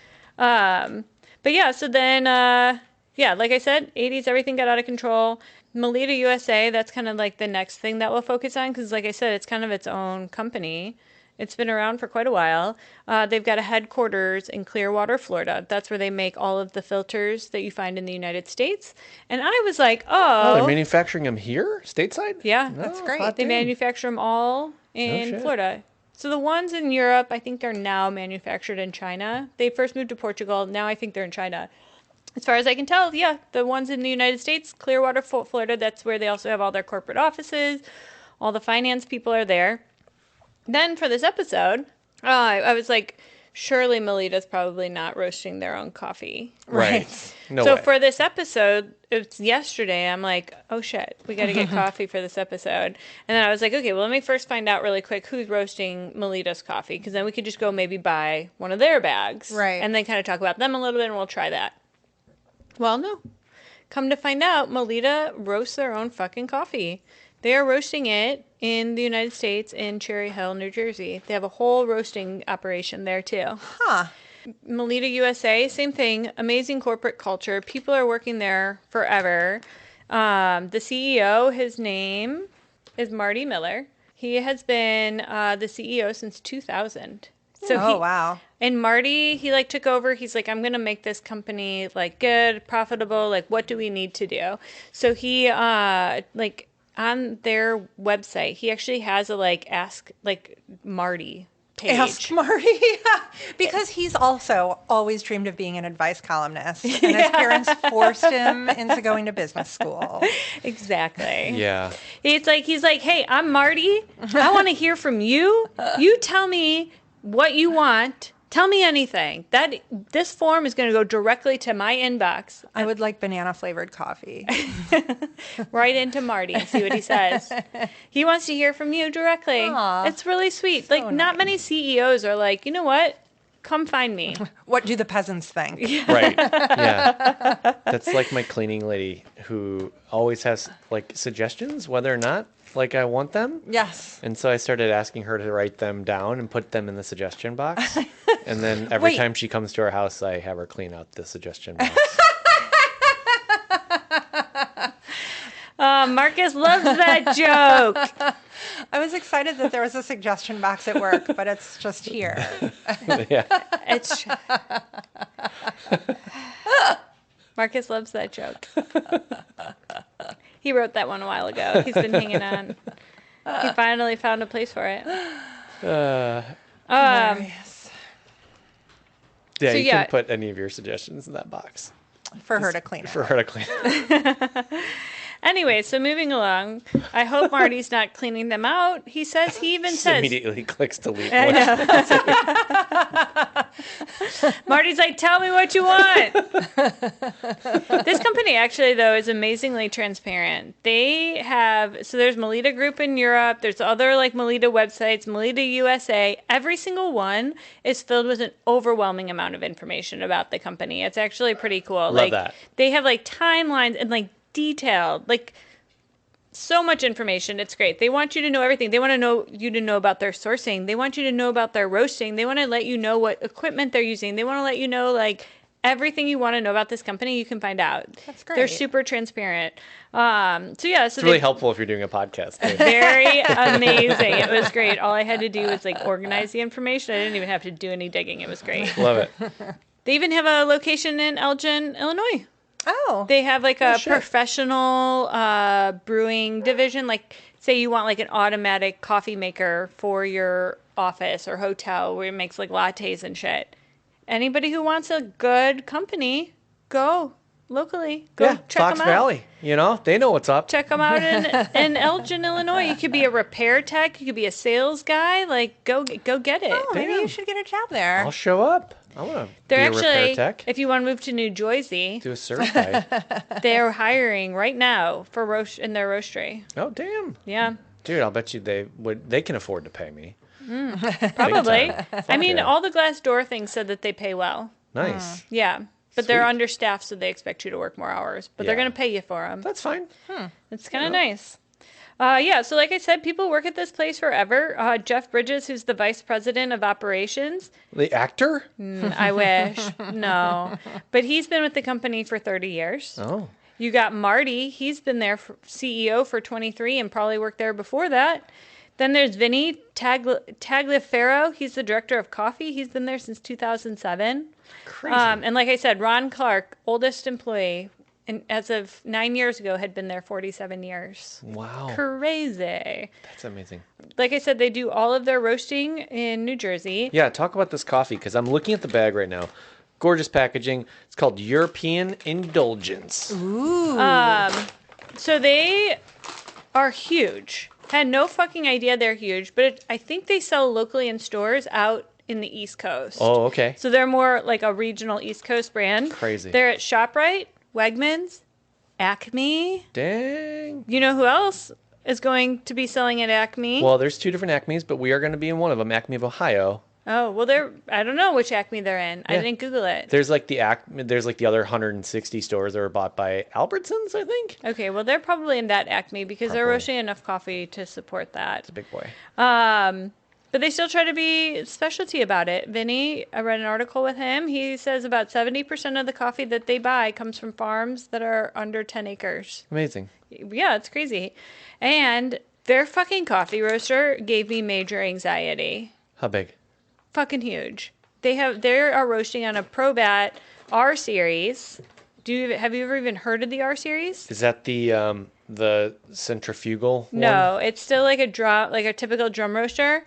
But yeah, so then, like I said, 80s, everything got out of control. Melitta USA, that's kind of like the next thing that we'll focus on because, like I said, it's kind of its own company. It's been around for quite a while. They've got a headquarters in Clearwater, Florida. That's where they make all of the filters that you find in the United States. And I was like, Oh, they're manufacturing them here, stateside? yeah, That's Oh, great. hot they damn. manufacture them all in shit. Florida. So the ones in Europe, I think they're now manufactured in China. They first moved to Portugal. Now I think they're in China. As far as I can tell, the ones in the United States, Clearwater, Florida, that's where they also have all their corporate offices. All the finance people are there. Then for this episode, I was like, surely Melitta's probably not roasting their own coffee. Right. No So way. for this episode, it's yesterday, I'm like, oh shit, we got to get coffee for this episode. And then I was like, okay, well, let me first find out really quick who's roasting Melitta's coffee, because then we could just go maybe buy one of their bags. Right. And then kind of talk about them a little bit, and we'll try that. Well, no. Come to find out, Melitta roasts their own fucking coffee. They are roasting it in the United States in Cherry Hill, New Jersey. They have a whole roasting operation there, too. Huh. Melitta USA, same thing. Amazing corporate culture. People are working there forever. The CEO, his name is Marty Miller. He has been the CEO since 2000. So wow. And Marty, he like took over. He's like, I'm gonna make this company like good, profitable. Like, what do we need to do? So he like on their website, he actually has a like ask like Marty page. Ask Marty. Because he's also always dreamed of being an advice columnist. And his parents forced him into going to business school. Exactly. Yeah. He's like, hey, I'm Marty. I want to hear from you. You tell me what you want. Tell me anything. This form is going to go directly to my inbox. I would like banana flavored coffee. Right into Marty and see what he says. He wants to hear from you directly. Aw, it's really sweet. Like, not nice. many CEOs are like, you know what? Come find me. What do the peasants think? Right. Yeah. That's like my cleaning lady who always has like suggestions whether or not like I want them. Yes. And so I started asking her to write them down and put them in the suggestion box. And then every Wait. time she comes to our house, I have her clean out the suggestion box. Marcus loves that joke. I was excited that there was a suggestion box at work, but it's just here. Yeah. It's Marcus loves that joke. He wrote that one a while ago. He's been hanging on. He finally found a place for it. Hilarious. Yeah, So, you yeah. can put any of your suggestions in that box For her to clean up. for her to clean. Anyway, so moving along, I hope Marty's not cleaning them out. He says, he even Just says, immediately clicks delete. I know. Marty's like, tell me what you want. This company actually, though, is amazingly transparent. They have, so there's Melitta Group in Europe. There's other like Melitta websites, Melitta USA. Every single one is filled with an overwhelming amount of information about the company. It's actually pretty cool. Love that. They have like timelines and like detailed, like so much information. It's great. They want you to know everything. They want to know you to know about their sourcing. They want you to know about their roasting. They want to let you know what equipment they're using. They want to let you know like everything you want to know about this company. You can find out. That's great. They're super transparent. So It's really helpful if you're doing a podcast. Too. very amazing. It was great. All I had to do was like organize the information. I didn't even have to do any digging. It was great. Love it. They even have a location in Elgin, Illinois. Oh. They have like a shit. professional brewing division. Like, say you want like an automatic coffee maker for your office or hotel where it makes like lattes and shit. Anybody who wants a good company, go locally. Go Yeah, check Fox them out. Valley. You know, they know what's up. Check them out in Elgin, Illinois. You could be a repair tech. You could be a sales guy. Like, go get it. Oh, maybe Damn. you should get a job there. I'll show up. I want to be They're a repair actually, tech. if you want to move to New Jersey, Do a certified. they're hiring right now for in their roastery. Oh, damn. Yeah. Dude, I'll bet you they can afford to pay me. Probably. time. I mean, yeah. all the Glassdoor things said that they pay well. Nice. Yeah. But they're Sweet. understaffed, so they expect you to work more hours. But they're Yeah. going to pay you for them. That's fine. It's kind of nice. Yeah, so like I said, people work at this place forever. Jeff Bridges, who's the vice president of operations, The actor? I wish. No. But he's been with the company for 30 years. Oh. You got Marty. He's been there for CEO for 23 and probably worked there before that. Then there's Vinny Tagliaferro. He's the director of coffee. He's been there since 2007. Crazy. And like I said, Ron Clark, oldest employee, and as of 9 years ago, had been there 47 years. Wow. Crazy. That's amazing. Like I said, they do all of their roasting in New Jersey. Yeah, talk about this coffee because I'm looking at the bag right now. Gorgeous packaging. It's called European Indulgence. So they are huge. Had no fucking idea they're huge, but I think they sell locally in stores out in the East Coast. Oh, okay. So they're more like a regional East Coast brand. Crazy. They're at ShopRite, Wegmans, Acme. Dang. You know who else is going to be selling at Acme? Well, there's two different Acmes, but we are going to be in one of them, Acme of Ohio. Oh, well, I don't know which Acme they're in. I Yeah. didn't Google it. There's like the other 160 stores that were bought by Albertsons, I think. Okay, well, they're probably in that Acme because they're Probably. roasting enough coffee to support that. It's a big boy. But they still try to be specialty about it. Vinny, I read an article with him. He says about 70% of the coffee that they buy comes from farms that are under 10 acres. Amazing. Yeah, it's crazy. And their fucking coffee roaster gave me major anxiety. How big? Fucking huge. They are roasting on a Probat R series. Have you ever even heard of the R series? Is that the centrifugal one? No, it's still like a typical drum roaster.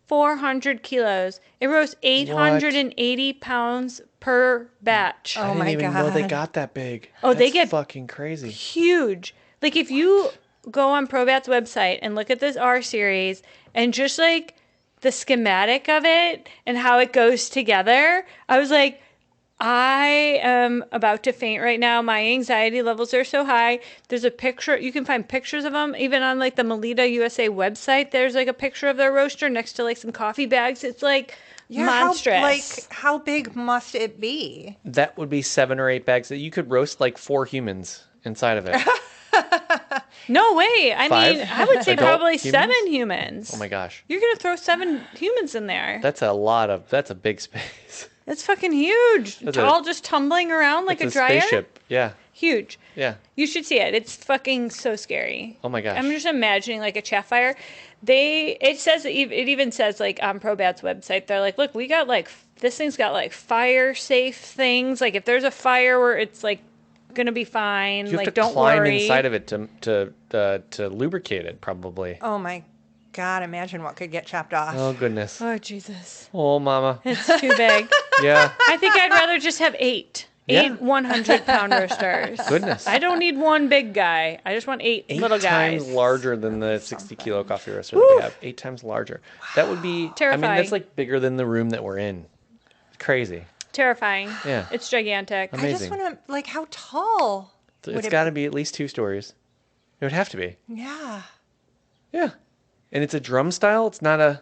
400 kilos. It roasts 880 pounds per batch. I Oh didn't my even know they God. got that big. Oh, they That's get fucking crazy. Huge. Like if you go on Probat's website and look at this R series and just like the schematic of it and how it goes together, I was like, I am about to faint right now. My anxiety levels are so high. There's a picture. You can find pictures of them even on like the Melitta USA website. There's like a picture of their roaster next to like some coffee bags. It's like monstrous. How big must it be? That would be 7 or 8 bags that you could roast like 4 humans inside of it. No way. I 5 mean, I would say adult probably humans? 7 humans. Oh my gosh. You're going to throw 7 humans in there. That's a big space. It's fucking huge. That's All just tumbling around like It's a dryer. spaceship. Yeah. Huge. Yeah. You should see it. It's fucking so scary. Oh my gosh. I'm just imagining like a chaff fire. It even says like on ProBat's website, they're like, look, we got like, this thing's got like fire safe things. Like if there's a fire where it's like gonna be fine. You have like to don't climb worry. inside of it to lubricate it, probably. Oh my God, imagine what could get chopped off. Oh goodness. Oh Jesus. Oh mama. It's too big. Yeah. I think I'd rather just have 8. Yeah. 8 100-pound roasters. Goodness. I don't need one big guy. I just want 8 little guys. 8 times larger than the 60-kilo coffee roaster that we have. 8 times larger. That would be Terrifying. I mean, that's like bigger than the room that we're in. Crazy. Terrifying. Yeah. It's gigantic. I just Amazing. want to, like, how tall? It's got to be at least 2 stories. It would have to be. Yeah. Yeah. And it's a drum style. It's not a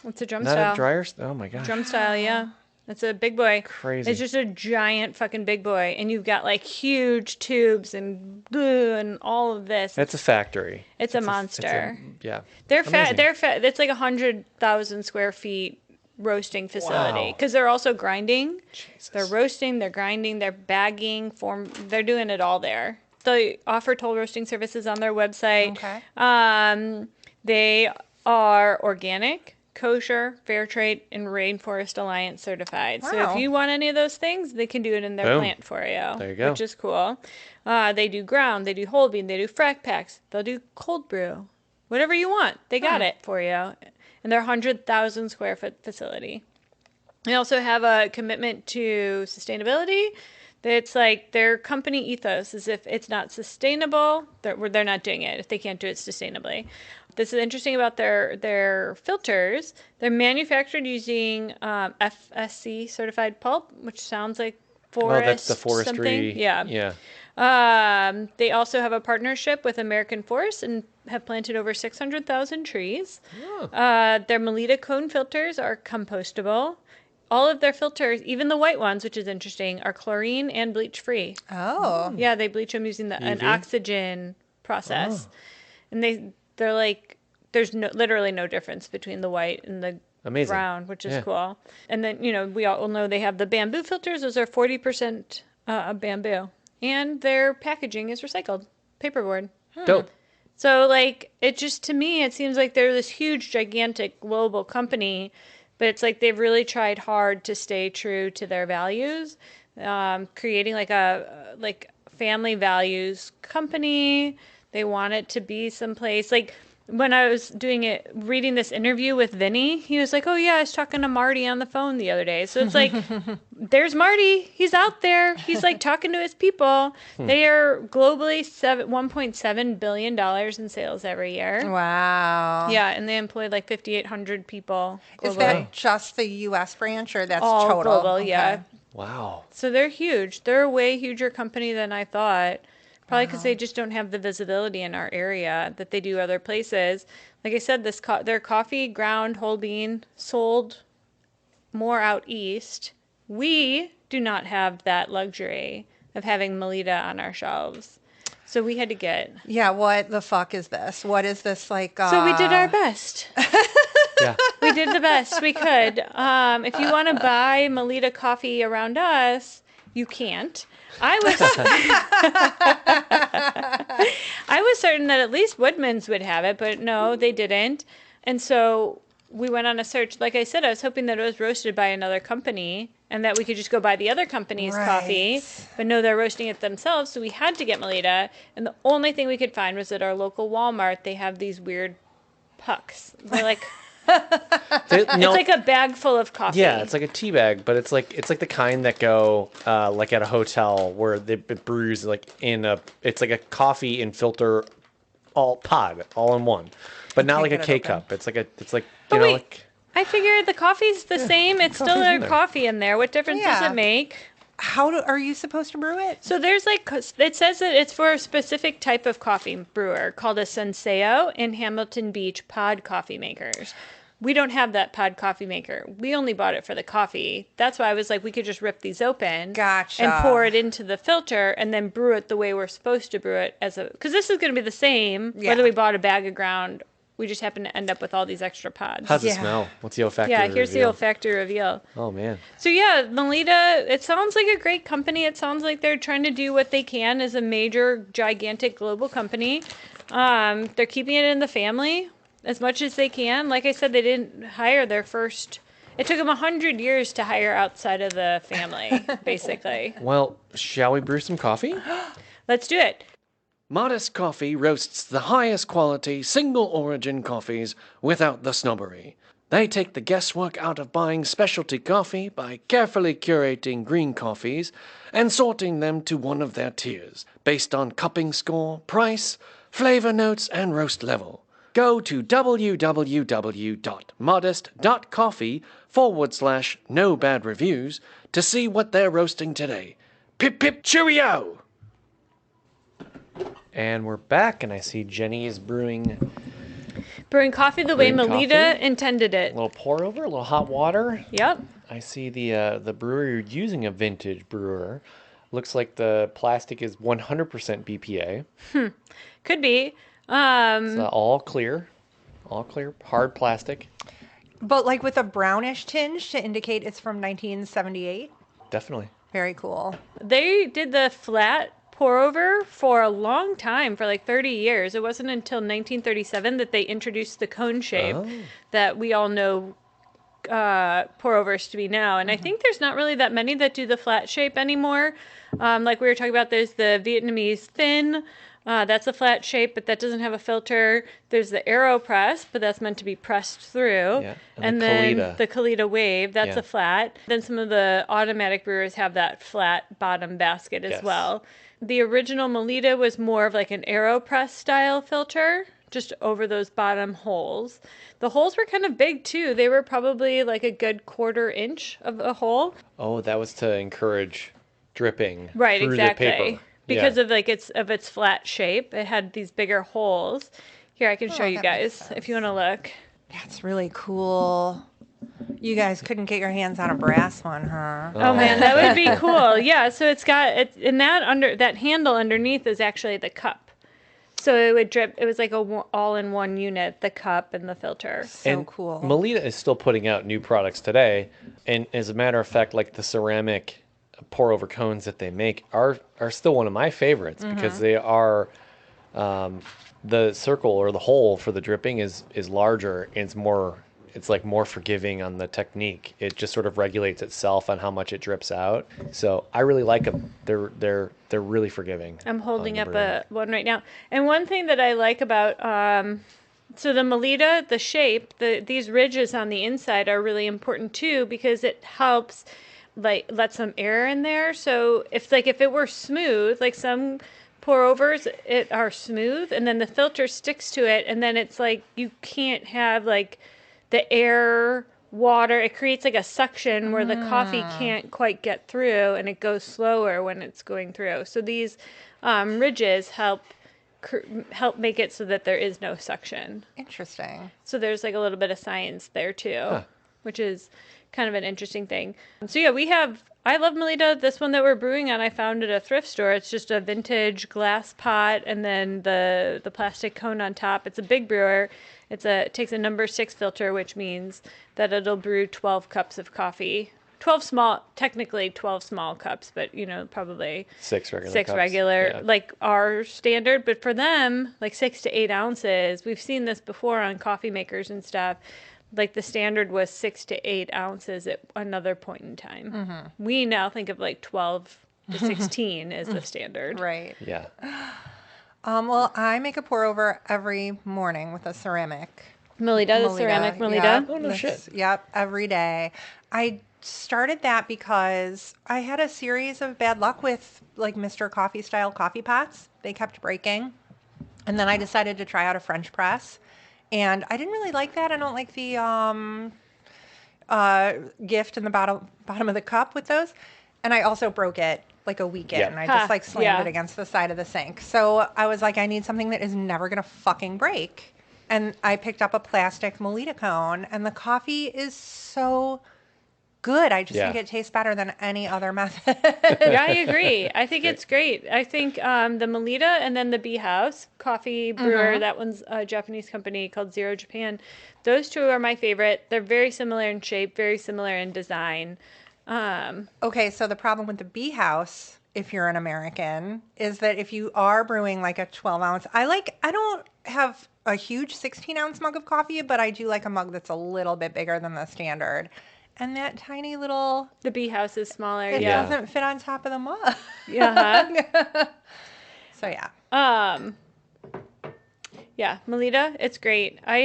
It's a drum not style. a dryer. Oh my gosh. Drum style, yeah. It's a big boy. Crazy. It's just a giant fucking big boy. And you've got like huge tubes and all of this. That's a factory. It's a monster. Yeah. They're Amazing. It's like 100,000 square feet roasting facility Wow. because they're also grinding. Jesus. They're roasting, they're grinding, they're bagging, they're doing it all there. They offer toll roasting services on their website. Okay. They are organic, kosher, fair trade, and Rainforest Alliance certified. So Wow. if you want any of those things, they can do it in their Boom. plant for you. There you go. Which is cool. They do ground, they do whole bean, they do frac packs, they'll do cold brew. Whatever you want, they got it for you. And they're a 100,000 square foot facility. They also have a commitment to sustainability. It's like their company ethos is if it's not sustainable, they're not doing it if they can't do it sustainably. This is interesting about their filters. They're manufactured using FSC certified pulp, which sounds like forest. Oh, that's the forestry. Something. Yeah. Yeah. They also have a partnership with American Forest and have planted over 600,000 trees. Oh. Their Melitta cone filters are compostable. All of their filters, even the white ones, which is interesting, are chlorine and bleach free. Oh. Yeah, they bleach them using an UV? oxygen process. And they're like, there's literally no difference between the white and the Amazing. brown, which is Yeah. cool. And then, we all know they have the bamboo filters. Those are 40% bamboo. And their packaging is recycled paperboard. Dope. So, like, to me, it seems like they're this huge, gigantic global company, but it's like they've really tried hard to stay true to their values, creating like a family values company. They want it to be someplace like when I was reading this interview with Vinny, he was like, "Oh yeah, I was talking to Marty on the phone the other day." So it's like, there's Marty. He's out there. He's like talking to his people. They are globally $1.7 billion in sales every year. Wow. Yeah, and they employ like 5,800 people globally. Is that just the U.S. branch or that's all total? global? Okay. Yeah. Wow. So they're huge. They're a way huger company than I thought. Probably because they just don't have the visibility in our area that they do other places. Like I said, their coffee, ground, whole bean, sold more out east. We do not have that luxury of having Melitta on our shelves. So we had to get... Yeah, what the fuck is this? What is this like? So we did our best. Yeah. We did the best we could. If you want to buy Melitta coffee around us, you can't. I was certain that at least Woodman's would have it, but no, they didn't. And so we went on a search. Like I said, I was hoping that it was roasted by another company and that we could just go buy the other company's coffee. But no, they're roasting it themselves, so we had to get Melitta. And the only thing we could find was at our local Walmart. They have these weird pucks. They're like... It's like a bag full of coffee. Yeah, it's like a tea bag, but it's like the kind that go like at a hotel where it brews like it's like a coffee and filter all in one, but not like a K cup. It's like like. I figured the coffee's the same. It's still their coffee in there. What difference does it make? Are you supposed to brew it? So there's it says that it's for a specific type of coffee brewer called a Senseo in Hamilton Beach pod coffee makers. We don't have that pod coffee maker. We only bought it for the coffee. That's why I was like, we could just rip these open. Gotcha. And pour it into the filter and then brew it the way we're supposed to brew it because this is going to be the same whether we bought a bag of ground We just happen to end up with all these extra pods. How's it Yeah. smell? What's the olfactory Yeah, here's the reveal? olfactory reveal. Oh, man. So yeah, Melitta, it sounds like a great company. It sounds like they're trying to do what they can as a major, gigantic global company. They're keeping it in the family as much as they can. Like I said, they didn't hire their first. It took them 100 years to hire outside of the family, basically. Well, shall we brew some coffee? Let's do it. Modest Coffee roasts the highest quality single origin coffees without the snobbery. They take the guesswork out of buying specialty coffee by carefully curating green coffees and sorting them to one of their tiers based on cupping score, price, flavor notes, and roast level. Go to www.modest.coffee/no bad reviews to see what they're roasting today. Pip pip cheerio! And we're back, and I see Jenny is brewing Brewing coffee the way Brewing Melitta coffee? intended a it. little pour over, a little hot water. Yep. I see the brewer you're using, a vintage brewer. Looks like the plastic is 100% BPA. Could be. It's all clear, hard plastic. But like with a brownish tinge to indicate it's from 1978. Definitely. Very cool. They did the flat pour over for a long time, for like 30 years. It wasn't until 1937 that they introduced the cone shape that we all know pour overs to be now. And I think there's not really that many that do the flat shape anymore. Like we were talking about, there's the Vietnamese thin. That's a flat shape, but that doesn't have a filter. There's the AeroPress, but that's meant to be pressed through. Yeah. And the then Kalita. the Kalita Wave, that's Yeah. a flat. Then some of the automatic brewers have that flat bottom basket as Yes. well. The original Melitta was more of like an AeroPress style filter, just over those bottom holes. The holes were kind of big too. They were probably like a good 1/4 inch of a hole. Oh, that was to encourage dripping Right, through exactly. the paper. Because Yeah. of like its flat shape. It had these bigger holes. Here, I can show you that makes guys if you want to look. That's really cool. You guys couldn't get your hands on a brass one, huh? Oh man, that would be cool. Yeah, so it's got it, and that handle underneath is actually the cup. So it would drip. It was like all in one unit, the cup and the filter. So And cool. Melitta is still putting out new products today, and as a matter of fact, like the ceramic pour over cones that they make are still one of my favorites because they are the circle or the hole for the dripping is larger and it's like more forgiving on the technique. It just sort of regulates itself on how much it drips out. So I really like them. They're really forgiving. I'm holding on up the one right now. And one thing that I like about so the Melitta, the shape, these ridges on the inside are really important too because it helps like let some air in there. So if it were smooth, like some pour overs it are smooth and then the filter sticks to it and then it's like you can't have like the air water, it creates like a suction where the coffee can't quite get through and it goes slower when it's going through. So these ridges help make it so that there is no suction. Interesting. So there's like a little bit of science there too, which is kind of an interesting thing. So yeah, I love Melitta. This one that we're brewing on, I found at a thrift store. It's just a vintage glass pot and then the plastic cone on top. It's a big brewer. It takes a number 6 filter, which means that it'll brew 12 cups of coffee. 12 small cups, but probably 6 regular 6 cups. regular, Yeah. like our standard. But for them, like 6 to 8 ounces. We've seen this before on coffee makers and stuff. Like the standard was 6 to 8 ounces at another point in time. We now think of like 12 to 16 as the standard. Right. Yeah. Well, I make a pour over every morning with a ceramic. Melitta, the ceramic Melitta. Yep, Oh, no shit. Yep, every day. I started that because I had a series of bad luck with like Mr. Coffee style coffee pots. They kept breaking. And then I decided to try out a French press. And I didn't really like that. I don't like the gift in the bottom of the cup with those. And I also broke it like a week in. Yeah. I just like slammed Yeah. it against the side of the sink. So I was like, I need something that is never going to fucking break. And I picked up a plastic Melitta cone, and the coffee is so good. I just Yeah. think it tastes better than any other method. Yeah, I agree. I think it's great. I think the Melitta and then the Bee House coffee brewer, that one's a Japanese company called Zero Japan. Those two are my favorite. They're very similar in shape, very similar in design. Okay, so the problem with the Bee House, if you're an American, is that if you are brewing like a 12 ounce, I don't have a huge 16-ounce mug of coffee, but I do like a mug that's a little bit bigger than the standard. And that tiny little, The Bee House is smaller, it yeah. doesn't fit on top of the mug. Yeah. So yeah. Yeah, Melita, it's great. I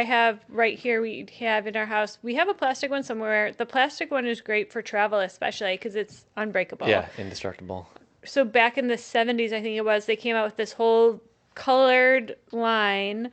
have right here, we have in our house, we have a plastic one somewhere. The plastic one is great for travel, especially because it's unbreakable. Yeah, indestructible. So back in the 70s, I think it was, they came out with this whole colored line,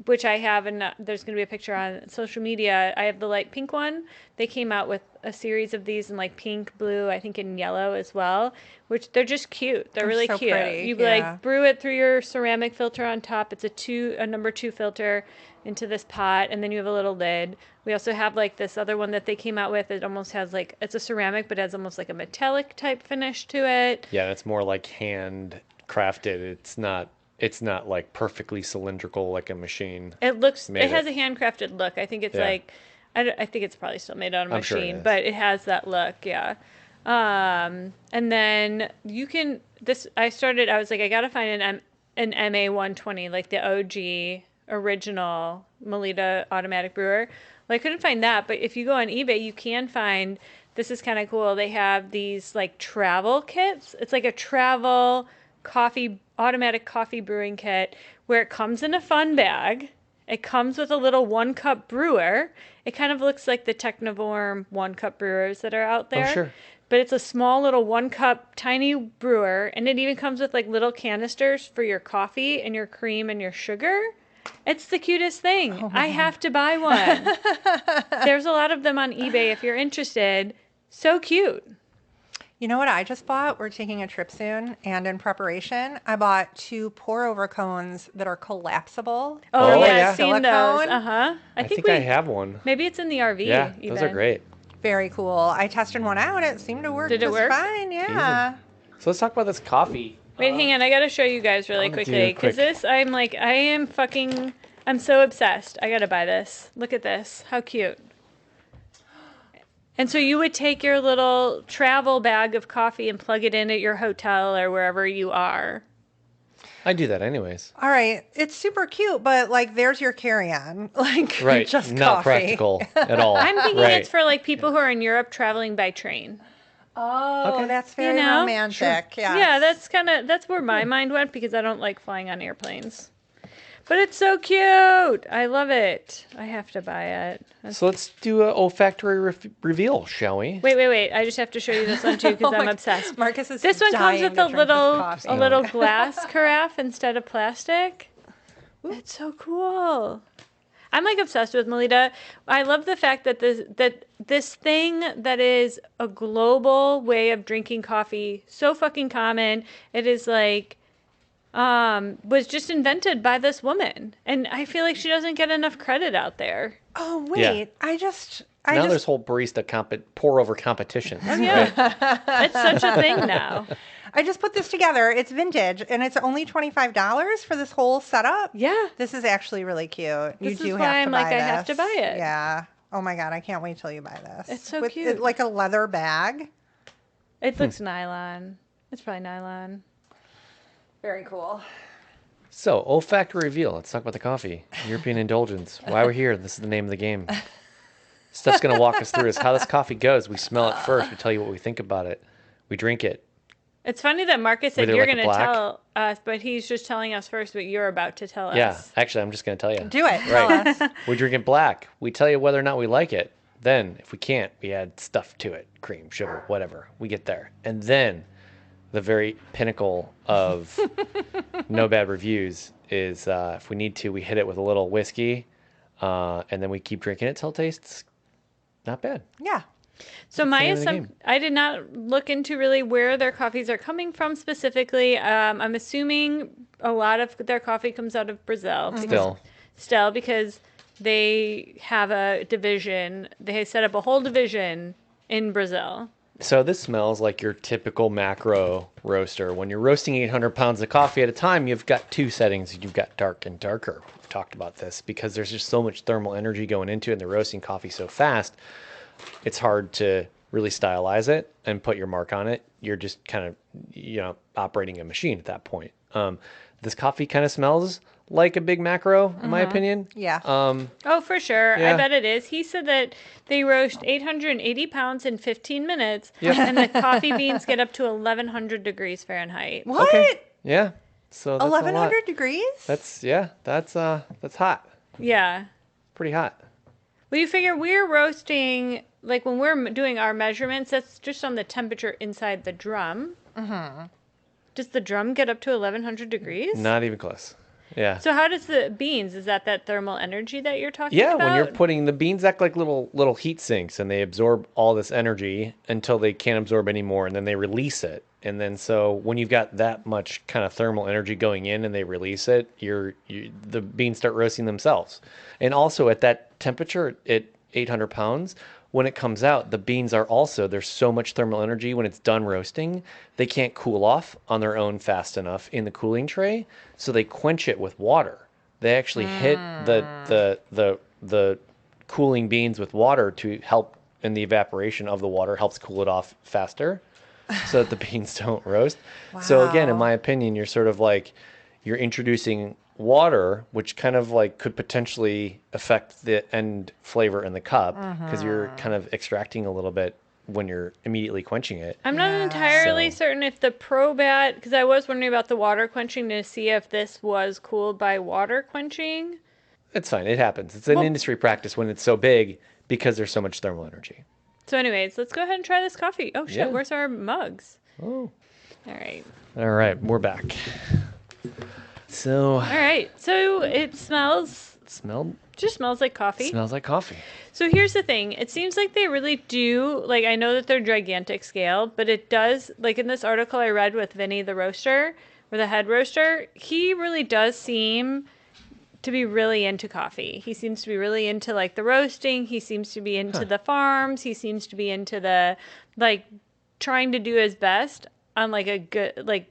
which I have, and there's going to be a picture on social media. I have the light pink one. They came out with a series of these in like pink, blue, I think in yellow as well, which they're just cute. They're really so cute. pretty, You yeah. like brew it through your ceramic filter on top. It's a number 2 filter into this pot, and then you have a little lid. We also have like this other one that they came out with. It almost has like, it's a ceramic, but it has almost like a metallic type finish to it. Yeah, it's more like hand crafted. It's not like perfectly cylindrical like a machine. It looks. Made It has it. a handcrafted look. I think it's Yeah. like. I think it's probably still made on a I'm sure it machine, is. but it has that look. Yeah. And then you can. This I started. I was like, I gotta find an MA 120, like the OG original Melita automatic brewer. Well, I couldn't find that, but if you go on eBay, you can find. This is kind of cool. They have these like travel kits. It's like a travel automatic coffee brewing kit where it comes in a fun bag. It comes with a little 1-cup brewer. It kind of looks like the Technivorm 1-cup brewers that are out there. Oh, sure. But it's a small little 1-cup tiny brewer, and it even comes with like little canisters for your coffee and your cream and your sugar. It's the cutest thing. I have to buy one. There's a lot of them on eBay if you're interested. So cute. You know what I just bought? We're taking a trip soon, and in preparation, I bought 2 pour-over cones that are collapsible. Oh, Oh, yeah, yeah. I've seen those. Silicone. Uh-huh. I think I have one. Maybe it's in the RV. Yeah, even. those are great. Very cool. I tested one out. It seemed to work Did it just work? fine. Yeah. So let's talk about this coffee. Wait, hang on. I gotta show you guys really I'm gonna do quickly a quick- because I'm so obsessed. I gotta buy this. Look at this. How cute. And so you would take your little travel bag of coffee and plug it in at your hotel or wherever you are. I do that anyways. All right. It's super cute, but like there's your carry-on. Like Right. just Not coffee. practical at all. I'm thinking Right. it's for like people who are in Europe traveling by train. Oh, Okay. that's very know? romantic. Yeah. Yeah, that's where my mind went because I don't like flying on airplanes. But it's so cute. I love it. I have to buy it. So let's do a olfactory reveal, shall we? Wait. I just have to show you this one too because Oh I'm my- obsessed. Marcus is This one comes dying with to a drink this little coffee. a little glass carafe instead of plastic. It's so cool. I'm like obsessed with Melita. I love the fact that this thing that is a global way of drinking coffee, so fucking common. It is like was just invented by this woman, and I feel like she doesn't get enough credit out there. Oh wait, Yeah. I just There's whole barista pour over competitions. Yeah, it's such a thing now. I just put this together. It's vintage, and it's only $25 for this whole setup. Yeah. This is actually really cute. This you is do why have to I'm buy like, I have this. to buy it. Yeah. Oh my god, I can't wait till you buy this. It's so With cute. like a leather bag. It looks nylon. It's probably nylon. Very cool. So, olfactory reveal. Let's talk about the coffee. European indulgence. Why we're here. This is the name of the game. Steph's going to walk us through is how this coffee goes. We smell it first. We tell you what we think about it. We drink it. It's funny that Marcus said Were they you're like a going to black? tell us, but he's just telling us first what you're about to tell Yeah, us. actually, I'm just going to tell you. Do it. Tell Right. us. We drink it black. We tell you whether or not we like it. Then, if we can't, we add stuff to it. Cream, sugar, whatever. We get there. And then, the very pinnacle of no bad reviews is if we need to, we hit it with a little whiskey. And then we keep drinking it till it tastes not bad. Yeah. So my name of the assumption, game. I did not look into really where their coffees are coming from specifically. I'm assuming a lot of their coffee comes out of Brazil. Still, because they have a division. They set up a whole division in Brazil. So this smells like your typical macro roaster. When you're roasting 800 pounds of coffee at a time, you've got two settings. You've got dark and darker. We've talked about this because there's just so much thermal energy going into it, and they're roasting coffee so fast. It's hard to really stylize it and put your mark on it. You're just kind of, operating a machine at that point. This coffee kind of smells like a big macro, in my opinion. Yeah. Oh, for sure. Yeah. I bet it is. He said that they roast 880 pounds in 15 minutes, Yep. and the coffee beans get up to 1,100 degrees Fahrenheit. What? Okay. Yeah. So that's 1,100 degrees? That's hot. Yeah. Pretty hot. Well, you figure we're roasting, like when we're doing our measurements, that's just on the temperature inside the drum. Mm-hmm. Does the drum get up to 1,100 degrees? Not even close. Yeah. So how does the beans, is that thermal energy that you're talking Yeah, about? when you're putting the beans act like little heat sinks, and they absorb all this energy until they can't absorb anymore, and then they release it. And then so when you've got that much kind of thermal energy going in and they release it, the beans start roasting themselves. And also at that temperature at 800 pounds, when it comes out, the beans are also, there's so much thermal energy when it's done roasting, they can't cool off on their own fast enough in the cooling tray, so they quench it with water. They actually hit the cooling beans with water to help, and the evaporation of the water helps cool it off faster so that the beans don't roast. So again, in Wow. my opinion, you're sort of like, you're introducing water, which kind of like could potentially affect the end flavor in the cup because you're kind of extracting a little bit when you're immediately quenching it. I'm not Yeah. entirely So- certain if the Probat, because I was wondering about the water quenching to see if this was cooled by water quenching. It's fine. It happens. It's an industry practice when it's so big because there's so much thermal energy. So anyways, let's go ahead and try this coffee. Oh shit, Yeah. where's our mugs? Oh. All right. All right, we're back. So All right. So it just smells like coffee. smells like coffee. So here's the thing. It seems like they really do, like, I know that they're gigantic scale, but it does, like in this article I read with Vinny the roaster, or the head roaster, he really does seem to be really into coffee. He seems to be really into, like, the roasting. He seems to be into the farms. He seems to be into the, like, trying to do his best on, like, a good, like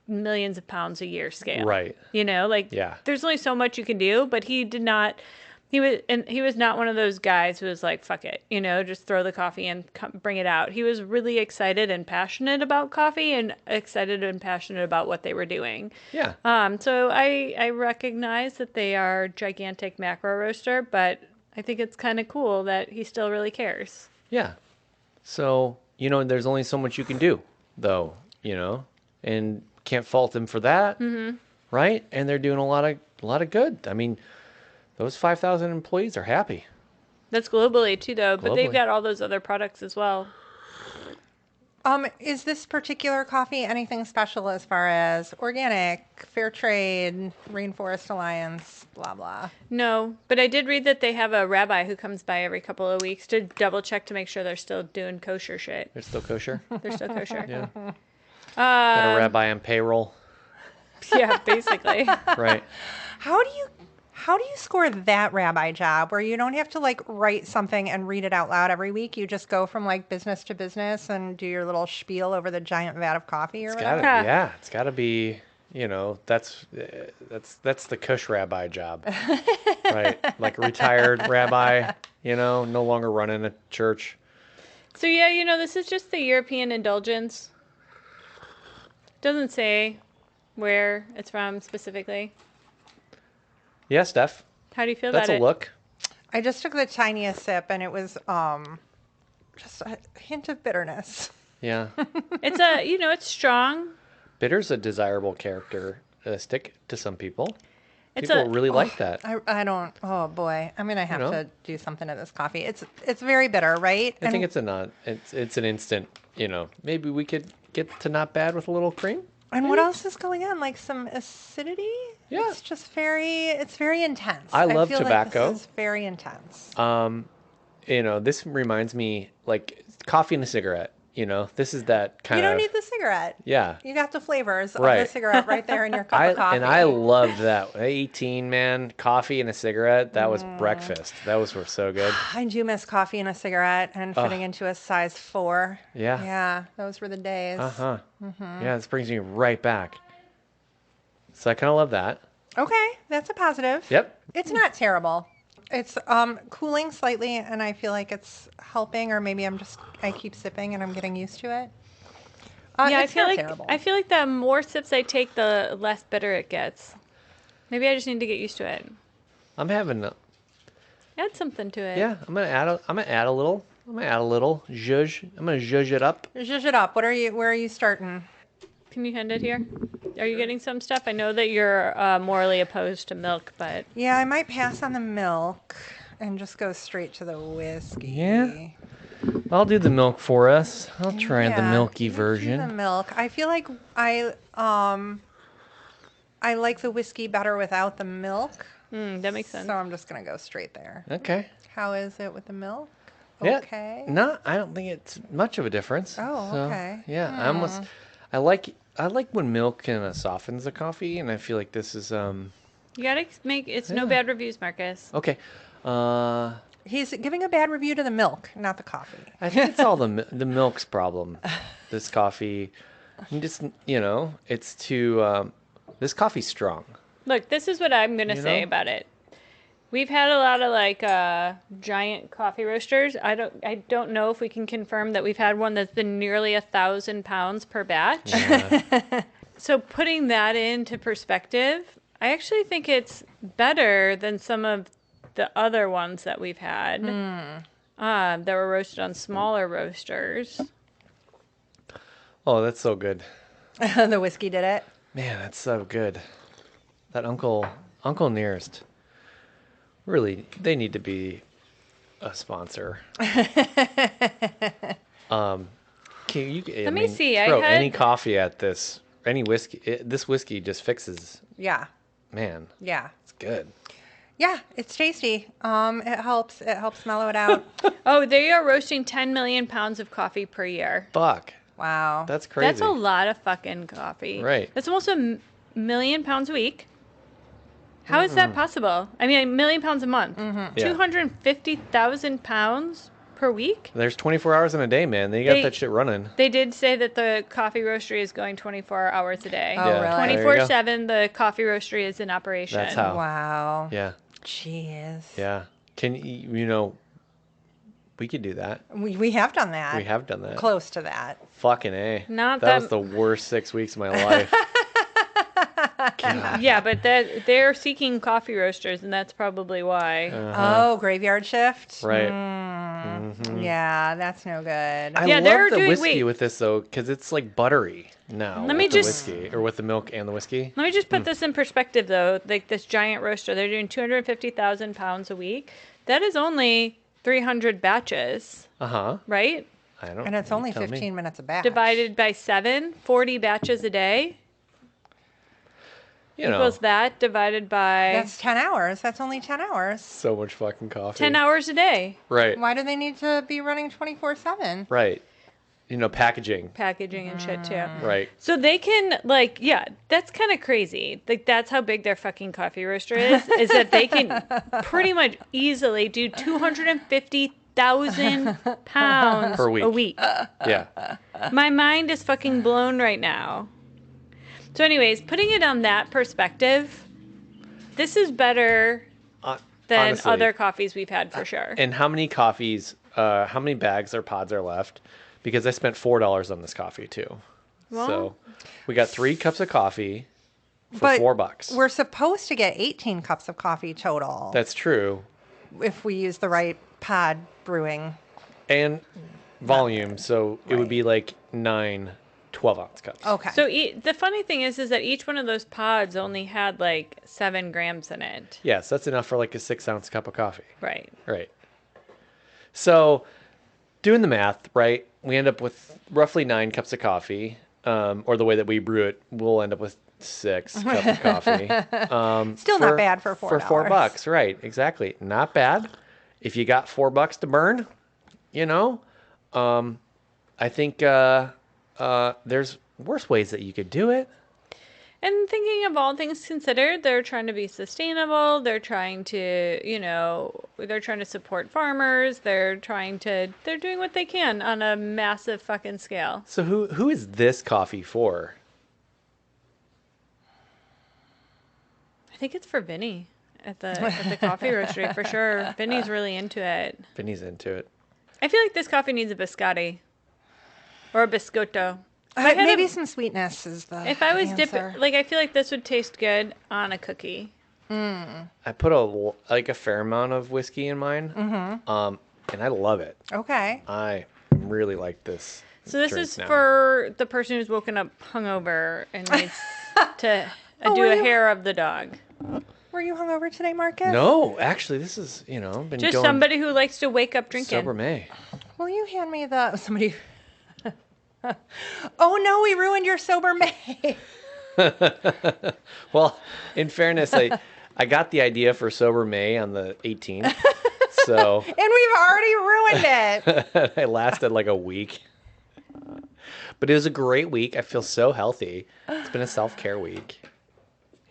millions of pounds a year scale. Right. You know, like, Yeah. there's only so much you can do, but he was not one of those guys who was like, fuck it, just throw the coffee and bring it out. He was really excited and passionate about coffee and excited and passionate about what they were doing. Yeah. So I recognize that they are gigantic macro roaster, but I think it's kind of cool that he still really cares. Yeah. So, there's only so much you can do, though, and can't fault them for that. Mm-hmm. Right? And they're doing a lot of good. I mean, those 5,000 employees are happy. That's globally too, though, but they've Globally. got all those other products as well. Is this particular coffee anything special as far as organic, fair trade, Rainforest Alliance, blah, blah? No, but I did read that they have a rabbi who comes by every couple of weeks to double check to make sure they're still doing kosher shit. They're still kosher. They're still kosher. Yeah. Got a rabbi on payroll. Yeah, basically. Right. How do you score that rabbi job where you don't have to like write something and read it out loud every week? You just go from like business to business and do your little spiel over the giant vat of coffee or It's whatever. gotta, yeah, it's gotta be, that's the Kush rabbi job, right? Like a retired rabbi, no longer running a church. So yeah, this is just the European indulgence. Doesn't say where it's from specifically. Yeah, Steph, How do you feel that's about a it? look. I just took the tiniest sip and it was just a hint of bitterness. Yeah. It's it's strong. Bitter's a desirable characteristic to some people. It's People really like that. I don't. Oh boy, I'm gonna have You know? to do something to this coffee. It's very bitter, right? I think it's it's an instant, maybe we could get to not bad with a little cream. And what else is going on? Like some acidity? Yeah. It's just it's very intense. I love feel tobacco. Like this is very intense. This reminds me like coffee and a cigarette. this is that kind You don't of, need the cigarette. yeah. You got the flavors of the Right. cigarette right there in your cup of coffee. And I loved that 18 man coffee and a cigarette. That was breakfast. Those were so good. I do miss coffee and a cigarette and fitting into a size 4. Yeah. Yeah, those were the days. Uh-huh. Yeah, this brings me right back. So I kind of love that. Okay, that's a positive. Yep. It's not terrible. It's cooling slightly, and I feel like it's helping, or maybe I keep sipping and I'm getting used to it. Yeah, it's not terrible. I feel like the more sips I take, the less bitter it gets. Maybe I just need to get used to it. I'm having Add something to it. yeah, I'm gonna add a little. I'm gonna add a little zhuzh. I'm gonna zhuzh it up. Zhuzh it up. Where are you starting? Can you hand it here? Are you getting some stuff? I know that you're morally opposed to milk, but Yeah, I might pass on the milk and just go straight to the whiskey. Yeah. I'll do the milk for us. I'll try the Yeah, milky you do version. The milk. I feel like I like the whiskey better without the milk. that makes sense. So I'm just gonna go straight there. Okay. How is it with the milk? Yeah. Okay. No, I don't think it's much of a difference. Oh, So, okay. Yeah, I like when milk kind of softens the coffee, and I feel like this is You gotta make it's no bad reviews, Marcus. okay. He's giving a bad review to the milk, not the coffee. I think it's all the milk's problem. This coffee, just it's too. This coffee's strong. Look, this is what I'm gonna say about it. We've had a lot of giant coffee roasters. I don't know if we can confirm that we've had one that's been nearly 1,000 pounds per batch. Yeah. So putting that into perspective, I actually think it's better than some of the other ones that we've had that were roasted on smaller roasters. Oh, that's so good. The whiskey did it. Man, that's so good. That Uncle Nearest. Really, they need to be a sponsor. Let me see, I Throw had- any coffee at this, any whiskey. This whiskey just fixes. Yeah. Man, Yeah. it's good. Yeah, it's tasty. It helps. It helps mellow it out. Oh, they are roasting 10 million pounds of coffee per year. Fuck, Wow. that's crazy. That's a lot of fucking coffee. Right. That's almost million pounds a week. How is that possible? I mean, 1,000,000 pounds a month. Yeah. 250,000 pounds per week? There's 24 hours in a day, man. They got They- that shit running. They did say that the coffee roastery is going 24 hours a day. Oh, Yeah, really? there you go. 24/7, the coffee roastery is in operation. That's how. Wow. Yeah, Jeez. yeah. We could do that. We have done that. We have done that. Close to that. Fucking A. Not that that- was the worst 6 weeks of my life. God. Yeah, but they're seeking coffee roasters, and that's probably why. Oh, graveyard shift. Right. Yeah, that's no good. I Yeah, they're love the doing- whiskey wait. with this though, because it's like buttery now. Let me with the just- whiskey, or with the milk and the whiskey. Let me just put this in perspective, though. Like this giant roaster, they're doing 250,000 pounds a week. That is only 300 batches, Uh huh. right? I don't. And it's you only tell me. 15 minutes a batch. Divided by 7, 40 batches a day. You know, Equals that divided by That's 10 hours. That's only 10 hours. so much fucking coffee. 10 hours a day. Right. Why do they need to be running 24/7? Right. Packaging. Packaging and shit, too. Right. So they can, that's kind of crazy. Like, that's how big their fucking coffee roaster is that they can pretty much easily do 250,000 pounds Per week. a week. Yeah. My mind is fucking blown right now. So anyways, putting it on that perspective, this is better than Honestly. other coffees we've had for sure. And how many coffees? How many bags or pods are left? Because I spent $4 on this coffee too. Well- So we got 3 cups of coffee for But $4. We're supposed to get 18 cups of coffee total That's true. if we use the right pod brewing. And volume, so it would be like 9 12-ounce cups. Okay. So the funny thing is that each one of those pods only had like 7 grams in it. Yes, that's enough for like a 6-ounce cup of coffee. Right. Right. So, doing the math, right, we end up with roughly 9 cups of coffee, or the way that we brew it, we'll end up with 6 cups of coffee. Still not bad for $4. For $4, right, exactly. Not bad. If you got $4 to burn, I I think there's worse ways that you could do it. And thinking of all things considered, they're trying to be sustainable. They're trying to, they're trying to support farmers. They're doing what they can on a massive fucking scale. So who is this coffee for? I think it's for Vinny at the coffee roastery for sure. Vinny's really into it. Vinny's into it. I feel like this coffee needs a biscotti or a biscotto. Maybe some sweetness is the If I was answer. dipping, I feel like this would taste good on a cookie. I put a fair amount of whiskey in mine, and I love it. Okay. I really like this. So this drink is now. for the person who's woken up hungover and needs to do were a you- hair of the dog. Were you hungover today, Marcus? No, actually, this is been Just going somebody who likes to wake up drinking. sober May. Will you hand me the somebody? Oh no, we ruined your sober May. Well, in fairness, I got the idea for sober May on the 18th, so And we've already ruined it. I lasted like a week. But it was a great week. I feel so healthy. It's been a self-care week.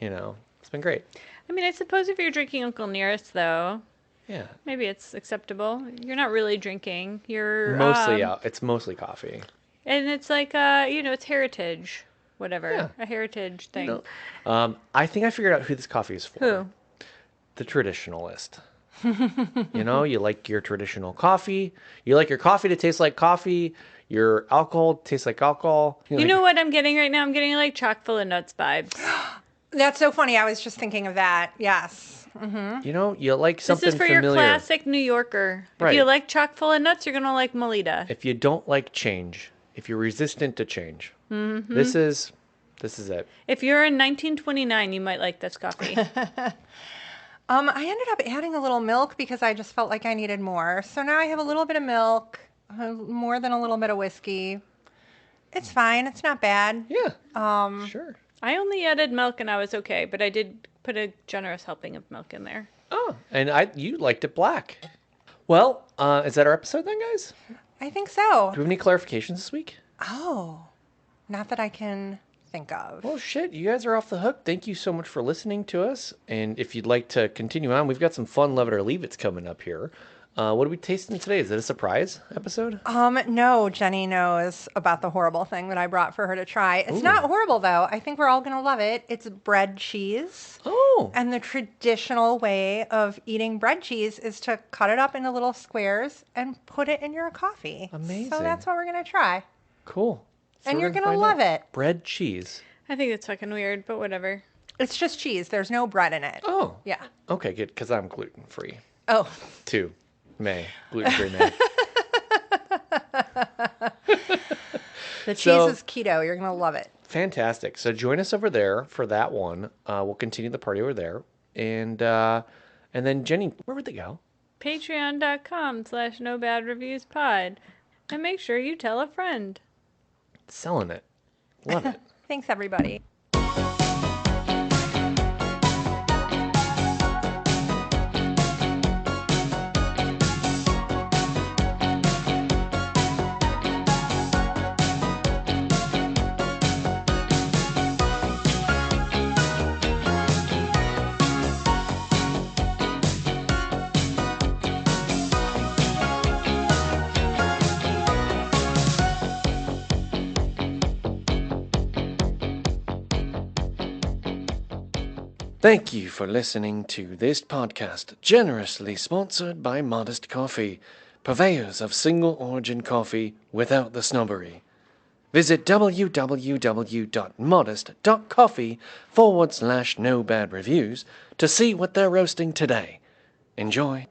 It's been great. I mean, I suppose if you're drinking Uncle Nearest, though, Yeah. maybe it's acceptable. You're not really drinking. You're Mostly out. It's mostly coffee. and it's like it's heritage, whatever, Yeah. a heritage thing. I think I figured out who this coffee is for. Who? The traditionalist. You like your traditional coffee. You like your coffee to taste like coffee. Your alcohol tastes like alcohol. You know what I'm getting right now? I'm getting like chock full of nuts vibes. That's so funny. I was just thinking of that. Yes. You like something This is for familiar. your classic New Yorker. Right. If you like chock full of nuts, you're gonna like Melitta. If you don't like change, if you're resistant to change, this is it. If you're in 1929, you might like this coffee. I ended up adding a little milk because I just felt like I needed more. So now I have a little bit of milk, more than a little bit of whiskey. It's fine. It's not bad. Yeah. Sure. I only added milk and I was okay, but I did put a generous helping of milk in there. Oh, and you liked it black. Well, is that our episode then, guys? I think so. Do we have any clarifications this week? Oh, not that I can think of. Well, shit, you guys are off the hook. Thank you so much for listening to us. And if you'd like to continue on, we've got some fun Love It or Leave It's coming up here. What are we tasting today? Is it a surprise episode? No, Jenny knows about the horrible thing that I brought for her to try. It's not horrible, though. I think we're all going to love it. It's bread cheese. Oh. And the traditional way of eating bread cheese is to cut it up into little squares and put it in your coffee. Amazing. So that's what we're going to try. Cool. So And we're you're gonna going to find love out. it. Bread cheese. I think it's fucking weird, but whatever. It's just cheese. There's no bread in it. Oh. Yeah. Okay, good, because I'm gluten-free. Oh. Too. May. Gluten-free May. The cheese So- is keto. You're going to love it. Fantastic. So join us over there for that one. We'll continue the party over there. And then, Jenny, where would they go? Patreon.com/NoBadReviewsPod. And make sure you tell a friend. Selling it. Love it. Thanks, everybody. Thank you for listening to this podcast, generously sponsored by Modest Coffee, purveyors of single origin coffee without the snobbery. Visit www.modest.coffee/no bad reviews to see what they're roasting today. Enjoy.